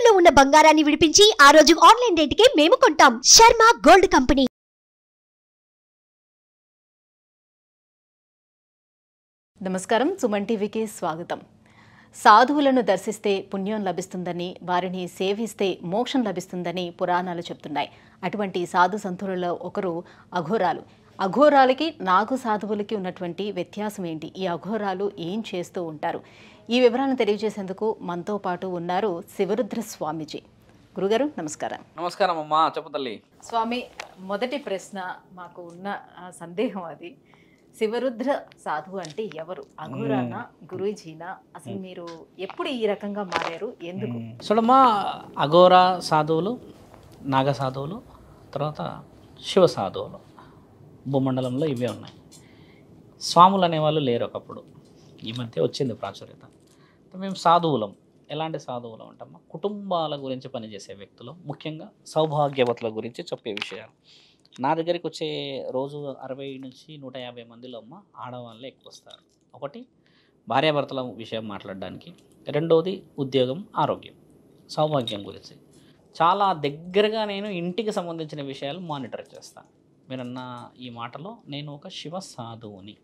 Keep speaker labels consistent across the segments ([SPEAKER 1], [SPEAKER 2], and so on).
[SPEAKER 1] తాకట్టులో ఉన్న బంగారాన్ని విడిపించి ఆ రోజు ఆన్లైన్ రేటుకే మేము కొంటాం. Sharma gold company.
[SPEAKER 2] నమస్కారం, సుమన్ టీవీకి స్వాగతం. సాధువులను దర్శిస్తే పుణ్యం లభిస్తుందని, వారిని సేవిస్తే మోక్షం లభిస్తుందని పురాణాలు చెప్తున్నాయి. అటువంటి సాధు సంతులలో ఒకరు అఘోరాలు. అఘోరాలకి నాగు సాధువులకి ఉన్నటువంటి వ్యత్యాసం ఏంటి? ఈ అఘోరాలు ఏం చేస్తూ ఉంటారు? ఈ వివరాలను తెలియజేసేందుకు మనతో పాటు ఉన్నారు శివరుద్ర స్వామీజీ. గురుగారు నమస్కారం.
[SPEAKER 3] నమస్కారం అమ్మా, చెప్పు తల్లి.
[SPEAKER 2] స్వామి, మొదటి ప్రశ్న మాకు ఉన్న సందేహం అది. శివరుద్ర సాధువు అంటే ఎవరు? అఘోరానా, గురూజీనా? అసలు మీరు ఎప్పుడు ఈ రకంగా మారారు, ఎందుకు?
[SPEAKER 3] చూడమ్మా, అఘోరా సాధువులు, నాగ సాధువులు, తర్వాత శివ సాధువులు భూమండలంలో ఇవే ఉన్నాయి. స్వాములు అనేవాళ్ళు లేరు ఒకప్పుడు, ఈ మధ్య వచ్చింది ప్రాచుర్యత. మేము సాధువులం. ఎలాంటి సాధువులం అంటమ్మా, కుటుంబాల గురించి పనిచేసే వ్యక్తులు, ముఖ్యంగా సౌభాగ్యవతుల గురించి చెప్పే విషయాలు. నా దగ్గరికి వచ్చే రోజు 60 నుంచి 150 మందిలో అమ్మ ఆడవాళ్ళే ఎక్కువ వస్తారు. ఒకటి భార్యాభర్తల విషయం మాట్లాడడానికి, రెండవది ఉద్యోగం, ఆరోగ్యం, సౌభాగ్యం గురించి చాలా దగ్గరగా నేను ఇంటికి సంబంధించిన విషయాలు మానిటర్ చేస్తాను. మీరన్న ఈ మాటలో నేను ఒక శివ సాధువుని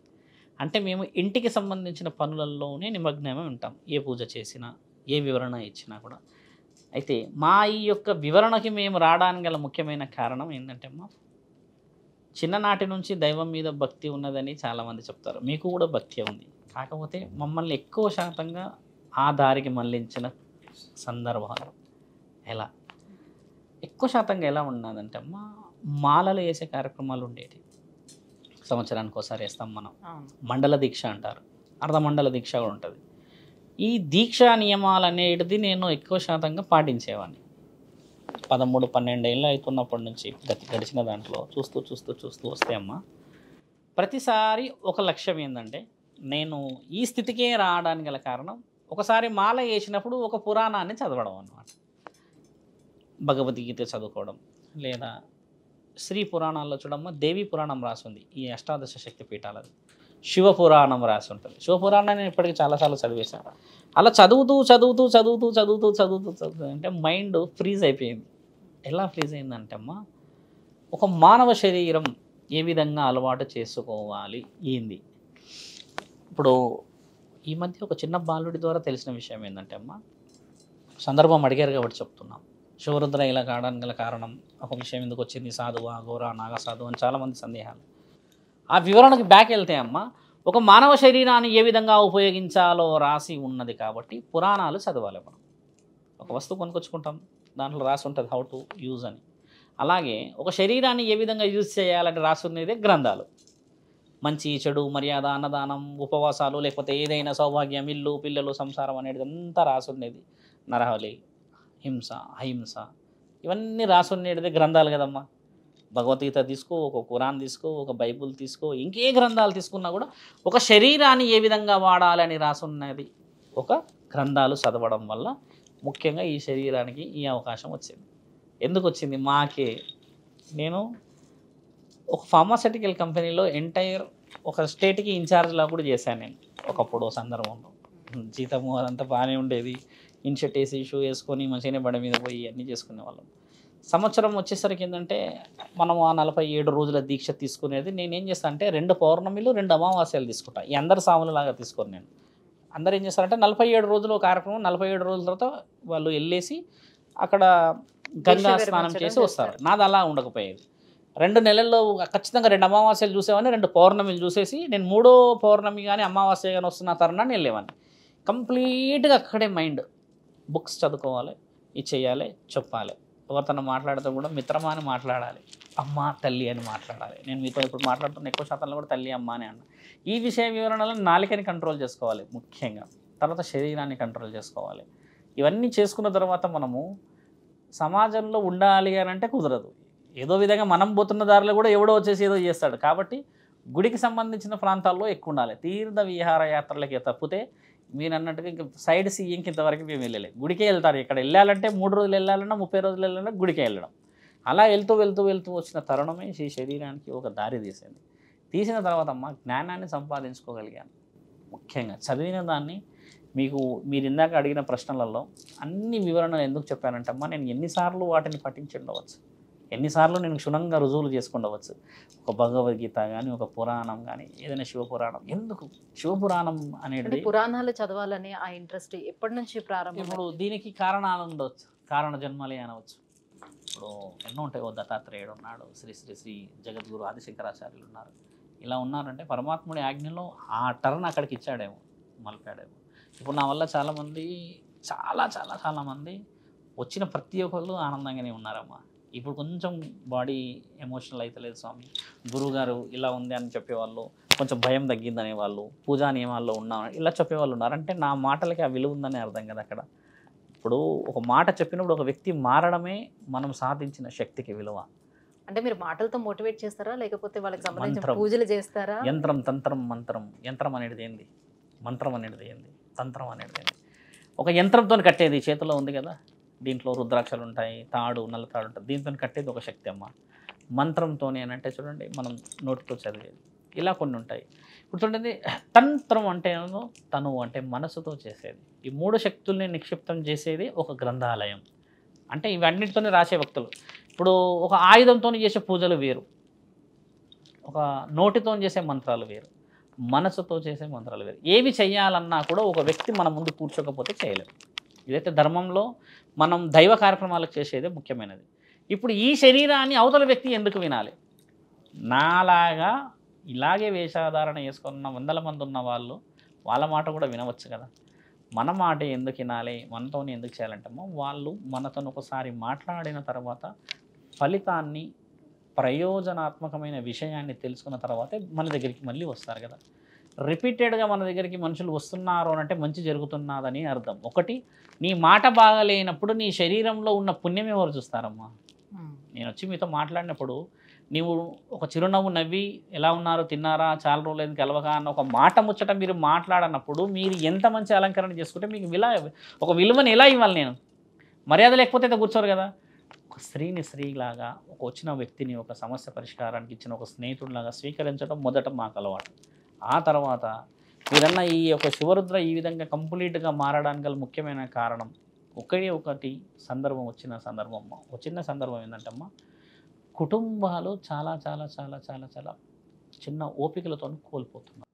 [SPEAKER 3] అంటే మేము ఇంటికి సంబంధించిన పనులలోనే నిమగ్నమే ఉంటాం. ఏ పూజ చేసినా, ఏ వివరణ ఇచ్చినా కూడా. అయితే మా ఈ యొక్క వివరణకి మేము రావడానికి గల ముఖ్యమైన కారణం ఏంటంటే అమ్మ, చిన్ననాటి నుంచి దైవం మీద భక్తి ఉన్నదని చాలామంది చెప్తారు. మీకు కూడా భక్తి ఉంది. కాకపోతే మమ్మల్ని ఎక్కువ శాతంగా ఆ దారికి మళ్లించిన సందర్భాలు ఎలా ఎక్కువ శాతంగా ఎలా ఉన్నదంటే అమ్మ, మాలలు వేసే కార్యక్రమాలు ఉండేవి. సంవత్సరానికి ఒకసారి వేస్తాం మనం. మండల దీక్ష అంటారు, అర్ధమండల దీక్ష కూడా ఉంటుంది. ఈ దీక్షా నియమాలు అనేటిది నేను ఎక్కువ శాతంగా పాటించేవాడిని. 13-12 ఏళ్ళు అవుతున్నప్పటి నుంచి గడిచిన దాంట్లో చూస్తూ వస్తే అమ్మ, ప్రతిసారి ఒక లక్ష్యం ఏంటంటే, నేను ఈ స్థితికే రావడానికి గల కారణం ఒకసారి మాల వేసినప్పుడు ఒక పురాణాన్ని చదవడం అన్నమాట. భగవద్గీత చదువుకోవడం, లేదా శ్రీ పురాణాల్లో చూడమ్మ దేవి పురాణం రాసి ఉంది, ఈ అష్టాదశ శక్తి పీఠాలది. శివ పురాణం రాసి ఉంటుంది. శివ పురాణాన్ని నేను ఇప్పటికీ చాలాసార్లు చదివేశాను. అలా చదువుతూ అంటే మైండ్ ఫ్రీజ్ అయిపోయింది. ఎలా ఫ్రీజ్ అయిందంటే అమ్మ, ఒక మానవ శరీరం ఏ విధంగా అలవాటు చేసుకోవాలి ఏంది. ఇప్పుడు ఈ మధ్య ఒక చిన్న బాలుడి ద్వారా తెలిసిన విషయం ఏంటంటే అమ్మ, సందర్భం అడిగారు కాబట్టి చెప్తున్నాం. శివరుద్ర ఇలా కావడానికి గల కారణం, ఒక విషయం ఎందుకు వచ్చింది, సాధువా, ఘోరా, నాగ సాధువు అని చాలామంది సందేహాలు. ఆ వివరణకి బ్యాక్ వెళ్తే అమ్మ, ఒక మానవ శరీరాన్ని ఏ విధంగా ఉపయోగించాలో రాసి ఉన్నది కాబట్టి పురాణాలు చదవాలి. మనం ఒక వస్తువు కొనుక్కొచ్చుకుంటాం, దాంట్లో రాసి ఉంటుంది హౌ టు యూజ్ అని. అలాగే ఒక శరీరాన్ని ఏ విధంగా యూజ్ చేయాలని రాసి ఉన్నదే గ్రంథాలు. మంచి చెడు, మర్యాద, అన్నదానం, ఉపవాసాలు, లేకపోతే ఏదైనా సౌభాగ్యం, ఇల్లు, పిల్లలు, సంసారం అనేది అంతా రాసి ఉండేది. నరహలి, హింస, అహింస, ఇవన్నీ రాసి ఉండేది గ్రంథాలు కదమ్మా. భగవద్గీత తీసుకో, ఒక ఖురాన్ తీసుకో, ఒక బైబుల్ తీసుకో, ఇంకే గ్రంథాలు తీసుకున్నా కూడా ఒక శరీరాన్ని ఏ విధంగా వాడాలని రాసున్నది ఒక గ్రంథాలు చదవడం వల్ల ముఖ్యంగా ఈ శరీరానికి ఈ అవకాశం వచ్చింది. ఎందుకు వచ్చింది? నేను ఒక ఫార్మాస్యూటికల్ కంపెనీలో ఎంటైర్ ఒక స్టేట్కి ఇన్ఛార్జ్లా కూడా చేశాను నేను ఒకప్పుడు సందర్భంలో. జీతము అదంతా బాగానే ఉండేది. ఇన్షర్ట్ వేసి, షూ వేసుకొని మంచిగానే బండి మీద పోయి అన్నీ చేసుకునే వాళ్ళం. సంవత్సరం వచ్చేసరికి ఏంటంటే మనం ఆ 47 రోజుల దీక్ష తీసుకునేది. నేనేం చేస్తాను అంటే 2 పౌర్ణమిలు 2 అమావాస్యలు తీసుకుంటాను. ఈ అందరు సాములలాగా తీసుకొని నేను. అందరు ఏం చేస్తారంటే 47 రోజులు కార్యక్రమం, 47 రోజుల తర్వాత వాళ్ళు వెళ్ళేసి అక్కడ గంగా స్నానం చేసి వస్తారు. నాది అలా ఉండకపోయేది. 2 నెలల్లో ఖచ్చితంగా 2 అమావాస్యలు చూసేవాడిని, 2 పౌర్ణమిలు చూసేసి నేను 3వ పౌర్ణమి కానీ అమావాస్య కానీ వస్తున్న తరుణాన్ని వెళ్ళేవాడిని. కంప్లీట్గా అక్కడే మైండ్, బుక్స్ చదువుకోవాలి, ఇది చేయాలి, చెప్పాలి. ఎవరితో మాట్లాడితే కూడా మిత్రమా అని మాట్లాడాలి, అమ్మ తల్లి అని మాట్లాడాలి. నేను మీతో ఇప్పుడు మాట్లాడుతున్న ఎక్కువ శాతంలో కూడా తల్లి అమ్మ అని అన్న. ఈ విషయ వివరణలో నాలుకని కంట్రోల్ చేసుకోవాలి ముఖ్యంగా, తర్వాత శరీరాన్ని కంట్రోల్ చేసుకోవాలి. ఇవన్నీ చేసుకున్న తర్వాత మనము సమాజంలో ఉండాలి అని అంటే కుదరదు. ఏదో విధంగా మనం పోతున్న దారిలో కూడా ఎవడో వచ్చేసి ఏదో చేస్తాడు. కాబట్టి గుడికి సంబంధించిన ప్రాంతాల్లో ఎక్కువ ఉండాలి. తీర్థ విహార యాత్రలకి తప్పితే మీరు అన్నట్టుగా ఇంక సైడ్ సీయింగ్కి ఇంతవరకు మేము వెళ్ళలేదు. గుడికే వెళ్తారు. ఇక్కడ వెళ్ళాలంటే 3 రోజులు వెళ్ళాలన్నా 30 రోజులు వెళ్ళాలన్నా గుడికే వెళ్ళడం. అలా వెళ్తూ వచ్చిన తరుణమే ఈ శరీరానికి ఒక దారి తీసిన తర్వాత అమ్మ జ్ఞానాన్ని సంపాదించుకోగలిగాను. ముఖ్యంగా చదివిన దాన్ని మీకు మీరు ఇందాక అడిగిన ప్రశ్నలలో అన్ని వివరణలు ఎందుకు చెప్పానంటే అమ్మా, నేను ఎన్నిసార్లు వాటిని పఠించి ఉండవచ్చు, ఎన్నిసార్లు నేను క్షుణ్ణంగా రుజువులు చేసుకుండవచ్చు. ఒక భగవద్గీత కానీ, ఒక పురాణం కానీ, ఏదైనా శివపురాణం. ఎందుకు శివపురాణం అనేది
[SPEAKER 2] పురాణాలు చదవాలని ఆ ఇంట్రెస్ట్ ఎప్పటి నుంచి ప్రారంభం?
[SPEAKER 3] ఇప్పుడు దీనికి కారణాలు ఉండవచ్చు, కారణ జన్మలే అనవచ్చు. ఇప్పుడు ఎన్నో ఉంటాయి. ఓ దత్తాత్రేయుడు ఉన్నాడు, శ్రీ శ్రీ శ్రీ జగద్గురు ఆదిశంకరాచార్యులు ఉన్నారు. ఇలా ఉన్నారంటే పరమాత్ముడి ఆజ్ఞలో ఆ టర్న్ అక్కడికి ఇచ్చాడేమో, మలిపాడేమో. ఇప్పుడు నా వల్ల చాలామంది చాలామంది వచ్చిన ప్రతి ఒక్కళ్ళు ఆనందంగానే ఉన్నారమ్మా. ఇప్పుడు కొంచెం బాడీ ఎమోషనల్ అయితే లేదు స్వామి, గురువుగారు ఇలా ఉంది అని చెప్పేవాళ్ళు, కొంచెం భయం తగ్గిందనే వాళ్ళు, పూజా నియమాల్లో ఉన్నా ఇలా చెప్పేవాళ్ళు ఉన్నారు. అంటే నా మాటలకి ఆ విలువ ఉందని అర్థం కదా అక్కడ. ఇప్పుడు ఒక మాట చెప్పినప్పుడు ఒక వ్యక్తి మారడమే మనం సాధించిన శక్తికి విలువ.
[SPEAKER 2] అంటే మీరు మాటలతో మోటివేట్ చేస్తారా, లేకపోతే వాళ్ళకి సంబంధించిన
[SPEAKER 3] మంత్రం,
[SPEAKER 2] పూజలు చేస్తారా?
[SPEAKER 3] యంత్రం, తంత్రం, మంత్రం. యంత్రం అనేది ఏంది, మంత్రం అనేది ఏంది, తంత్రం అనేది ఏంది? ఒక యంత్రంతో కట్టేది చేతిలో ఉంది కదా, దీంట్లో రుద్రాక్షలు ఉంటాయి, తాడు, నల్ల తాడు ఉంటుంది, దీంతో కట్టేది ఒక శక్తి అమ్మ. మంత్రంతోనే అని అంటే చూడండి మనం నోటితో చదివేది, ఇలా కొన్ని ఉంటాయి. ఇప్పుడు చూడండి, తంత్రం అంటే తను అంటే మనసుతో చేసేది. ఈ 3 శక్తుల్ని నిక్షిప్తం చేసేది ఒక గ్రంథాలయం. అంటే ఇవన్నిటితోనే రాసే భక్తులు. ఇప్పుడు ఒక ఆయుధంతో చేసే పూజలు వేరు, ఒక నోటితో చేసే మంత్రాలు వేరు, మనసుతో చేసే మంత్రాలు వేరు. ఏవి చేయాలన్నా కూడా ఒక వ్యక్తి మన ముందు కూర్చోకపోతే చేయలేము. ఇదైతే ధర్మంలో మనం దైవ కార్యక్రమాలకు చేసేదే ముఖ్యమైనది. ఇప్పుడు ఈ శరీరాన్ని అవతల వ్యక్తి ఎందుకు వినాలి? నాలాగా ఇలాగే వేషధారణ వేసుకున్న 100 మంది ఉన్న వాళ్ళు వాళ్ళ మాట కూడా వినవచ్చు కదా. మన మాట ఎందుకు వినాలి, మనతోనే ఎందుకు చేయాలంటామో, వాళ్ళు మనతో ఒకసారి మాట్లాడిన తర్వాత ఫలితాన్ని, ప్రయోజనాత్మకమైన విషయాన్ని తెలుసుకున్న తర్వాతే మన దగ్గరికి మళ్ళీ వస్తారు కదా. రిపీటెడ్గా మన దగ్గరికి మనుషులు వస్తున్నారు అని అంటే మంచి జరుగుతున్నదని అర్థం. ఒకటి, నీ మాట బాగాలేనప్పుడు నీ శరీరంలో ఉన్న పుణ్యం ఎవరు చూస్తారమ్మా? నేను వచ్చి మీతో మాట్లాడినప్పుడు నీవు ఒక చిరునవ్వు నవ్వి ఎలా ఉన్నారు, తిన్నారా, చాలా రోజులైంది కలవగా అన్న ఒక మాట ముచ్చట మీరు మాట్లాడినప్పుడు మీరు ఎంత మంచి అలంకరణ చేసుకుంటే మీకు ఒక విలువని ఎలా ఇవ్వాలి? నేను మర్యాద లేకపోతే అయితే కూర్చోరు కదా. ఒక స్త్రీని స్త్రీలాగా, ఒక వచ్చిన వ్యక్తిని ఒక సమస్య పరిష్కారానికి ఇచ్చిన ఒక స్నేహితుడిలాగా స్వీకరించడం మొదట మాకు అలవాటు. ఆ తర్వాత మీరన్న ఈ యొక్క శివరుద్ర ఈ విధంగా కంప్లీట్గా మారడానికి గల ముఖ్యమైన కారణం ఒకటి సందర్భం, వచ్చిన సందర్భం ఏంటంటే అమ్మ, కుటుంబాలు చాలా చాలా చాలా చాలా చాలా చిన్న ఓపికలతో కోల్పోతున్నారు.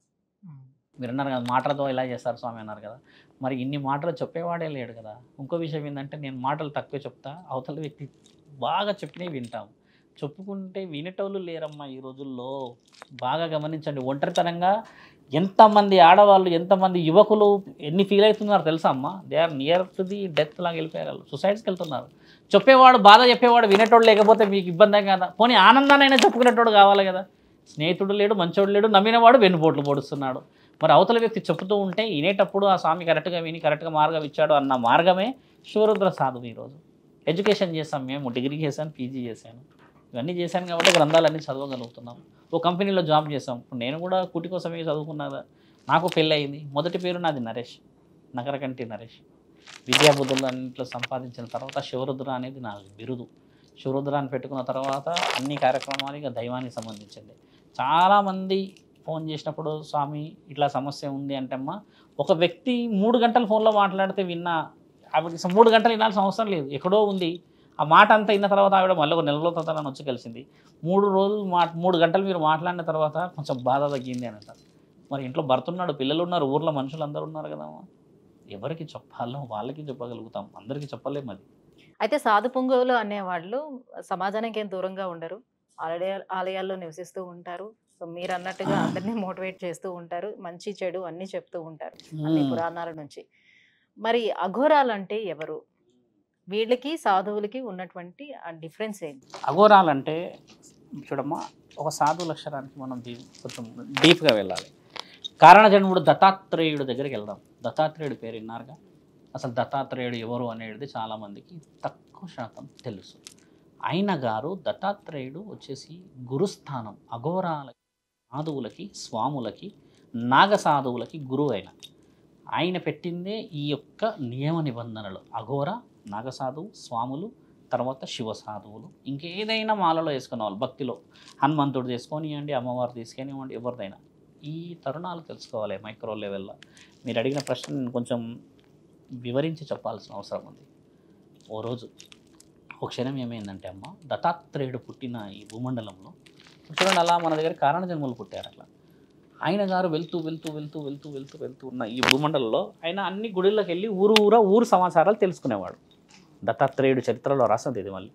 [SPEAKER 3] మీరు అన్నారు కదా మాటలతో ఇలా చేస్తారు స్వామి అన్నారు కదా, మరి ఇన్ని మాటలు చెప్పేవాడే లేడు కదా. ఇంకో విషయం ఏంటంటే, నేను మాటలు తక్కువ చెప్తా, అవతల వ్యక్తి బాగా చెప్పినవి వింటాం. చెప్పుకుంటే వినేటోళ్ళు లేరమ్మా ఈ రోజుల్లో. బాగా గమనించండి, ఒంటరితనంగా ఎంతమంది ఆడవాళ్ళు, ఎంతమంది యువకులు ఎన్ని ఫీల్ అవుతున్నారు తెలుసా అమ్మ? They are near to the death లాగా వెళ్ళిపోయారు, వాళ్ళు సుసైడ్స్కి వెళ్తున్నారు. చెప్పేవాడు, బాధ చెప్పేవాడు వినేటోడు లేకపోతే మీకు ఇబ్బంది కదా. పోనీ ఆనందానైనా చెప్పుకునేటోడు కావాలి కదా. స్నేహితుడు లేడు, మంచోడు లేడు, నమ్మినవాడు వెన్నుపోట్లు పొడుస్తున్నాడు. మరి అవతల వ్యక్తి చెప్తూ ఉంటే వినేటప్పుడు ఆ స్వామి కరెక్ట్గా విని కరెక్ట్గా మార్గం ఇచ్చాడు అన్న మార్గమే శివరుద్ర సాధువు. ఈరోజు ఎడ్యుకేషన్ చేసాం, మేము డిగ్రీ చేశాను, పీజీ చేశాను, ఇవన్నీ చేశాను కాబట్టి గ్రంథాలన్నీ చదవగలుగుతున్నాం. ఓ కంపెనీలో జాబ్ చేసాం. ఇప్పుడు నేను కూడా కూటి కోసమే చదువుకున్నదా. నాకు పెళ్ళి అయింది, మొదటి పేరు నాది నరేష్, నగరకంటి నరేష్. విద్యాబుద్ధులు అన్నింటిలో సంపాదించిన తర్వాత శివరుద్ర అనేది నా బిరుదు. శివరుద్రాన్ని పెట్టుకున్న తర్వాత అన్ని కార్యక్రమాలు ఇక దైవానికి సంబంధించింది. చాలామంది ఫోన్ చేసినప్పుడు స్వామి ఇట్లా సమస్య ఉంది అంటే అమ్మ, ఒక వ్యక్తి 3 గంటలు ఫోన్లో మాట్లాడితే విన్నా, ఆవిడకి 3 గంటలు వినాల్సిన అవసరం లేదు, ఎక్కడో ఉంది. ఆ మాట అంతా విన్న తర్వాత ఆవిడ మళ్ళీ ఒక 1 నెల తర్వాత నన్ను వచ్చి కలిసింది. 3 గంటలు మీరు మాట్లాడిన తర్వాత కొంచెం బాధ తగ్గింది అని అంటారు. మరి ఇంట్లో భర్త ఉన్నాడు, పిల్లలు ఉన్నారు, ఊర్లో మనుషులు అందరూ ఉన్నారు కదమ్మా. ఎవరికి చెప్పాలో వాళ్ళకి చెప్పగలుగుతాం, అందరికీ చెప్పలేము. అది
[SPEAKER 2] అయితే సాధు పొంగవులు అనేవాళ్ళు సమాజానికి ఏం దూరంగా ఉండరు, ఆలయాల్లో నివసిస్తూ ఉంటారు. సో మీరు అన్నట్టుగా అందరినీ మోటివేట్ చేస్తూ ఉంటారు, మంచి చెడు అన్నీ చెప్తూ ఉంటారు అన్ని పురాణాల నుంచి. మరి అఘోరాలంటే ఎవరు? వీళ్ళకి సాధువులకి ఉన్నటువంటి డిఫరెన్స్ ఏంటి?
[SPEAKER 3] అఘోరాలంటే చూడమ్మా, ఒక సాధు లక్షణానికి మనం కొంచెం డీప్గా వెళ్ళాలి. కారణజన్ముడు దత్తాత్రేయుడు దగ్గరికి వెళ్దాం. దత్తాత్రేయుడు పేరు విన్నారుగా. అసలు దత్తాత్రేయుడు ఎవరు అనేది చాలామందికి తక్కువ శాతం తెలుసు. ఆయన గారు దత్తాత్రేయుడు వచ్చేసి గురుస్థానం, అఘోరాలకి, సాధువులకి, స్వాములకి, నాగసాధువులకి గురువు. ఆయన పెట్టిందే ఈ యొక్క నియమ నిబంధనలు. అఘోర, నాగసాధువు, స్వాములు, తర్వాత శివ సాధువులు. ఇంకేదైనా మాలలో వేసుకున్న వాళ్ళు భక్తిలో హనుమంతుడు తీసుకొనివ్వండి, అమ్మవారు తీసుకొనివ్వండి, ఎవరిదైనా ఈ తరుణాలు తెలుసుకోవాలి మైక్రో లెవెల్లో. మీరు అడిగిన ప్రశ్న నేను కొంచెం వివరించి చెప్పాల్సిన అవసరం ఉంది. ఓ రోజు ఒక క్షణం ఏమైందంటే అమ్మ, దత్తాత్రేయుడు పుట్టిన ఈ భూమండలంలో చూడండి, అలా మన దగ్గర కారణ జన్మలు పుట్టారు. అట్లా ఆయన గారు వెళ్తూ వెళ్తూ వెళ్తూ వెళ్తూ వెళ్తూ వెళ్తూ ఉన్న ఈ భూమండలంలో ఆయన అన్ని గుడిల్లోకి వెళ్ళి ఊరు సమాచారాలు తెలుసుకునేవాడు. దత్తాత్రేయుడు చరిత్రలో రాసింది ఇది. మళ్ళీ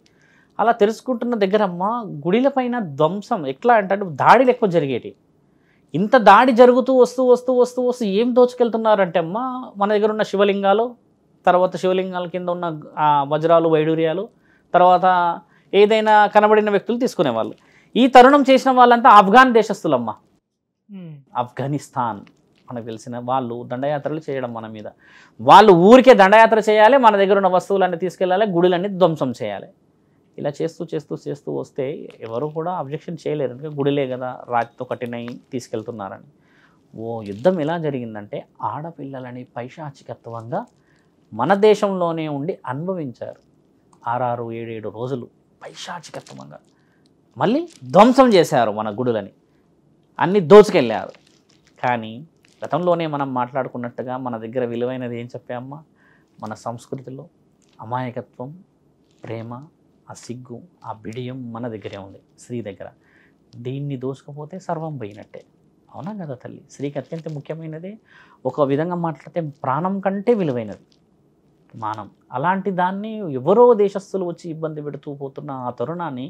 [SPEAKER 3] అలా తెలుసుకుంటున్న దగ్గరమ్మ గుడిలపైన ధ్వంసం ఎట్లా అంటే దాడిలు ఎక్కువ జరిగేటి. ఇంత దాడి జరుగుతూ వస్తూ వస్తూ వస్తూ వస్తూ ఏం దోచుకెళ్తున్నారంటే అమ్మ, మన దగ్గర ఉన్న శివలింగాలు, తర్వాత శివలింగాల కింద ఉన్న వజ్రాలు వైడూర్యాలు, తర్వాత ఏదైనా కనబడిన వ్యక్తులు తీసుకునేవాళ్ళు. ఈ తరుణం చేసిన వాళ్ళంతా ఆఫ్ఘాన్ దేశస్తులమ్మ. ఆఫ్ఘనిస్తాన్ మనకు తెలిసిన వాళ్ళు దండయాత్రలు చేయడం మన మీద. వాళ్ళు ఊరికే దండయాత్ర చేయాలి, మన దగ్గర ఉన్న వస్తువులన్నీ తీసుకెళ్ళాలి, గుడులన్నీ ధ్వంసం చేయాలి. ఇలా చేస్తూ చేస్తూ చేస్తూ వస్తే ఎవరు కూడా అబ్జెక్షన్ చేయలేరు. ఎందుకంటే గుడిలే కదా, రాతితో కట్టినవి తీసుకెళ్తున్నారని. ఓ యుద్ధం ఎలా జరిగిందంటే ఆడపిల్లలని పైశాచికత్వంగా మన దేశంలోనే ఉండి అనుభవించారు. 6-7 రోజులు పైశాచికత్వంగా మళ్ళీ ధ్వంసం చేశారు మన గుడులని, అన్నీ దోచుకెళ్ళారు. కానీ గతంలోనే మనం మాట్లాడుకున్నట్టుగా మన దగ్గర విలువైనది ఏం చెప్పామమ్మా, మన సంస్కృతిలో అమాయకత్వం, ప్రేమ, ఆ సిగ్గు, ఆ బిడియం మన దగ్గరే ఉంది, స్త్రీ దగ్గర. దీన్ని దోచుకపోతే సర్వం పోయినట్టే. అవునా కదా తల్లి? స్త్రీకి అత్యంత ముఖ్యమైనది, ఒక విధంగా మాట్లాడితే ప్రాణం కంటే విలువైనది మానం. అలాంటి దాన్ని ఎవరో దేశస్తులు వచ్చి ఇబ్బంది పెడుతూ పోతున్న ఆ తరుణాన్ని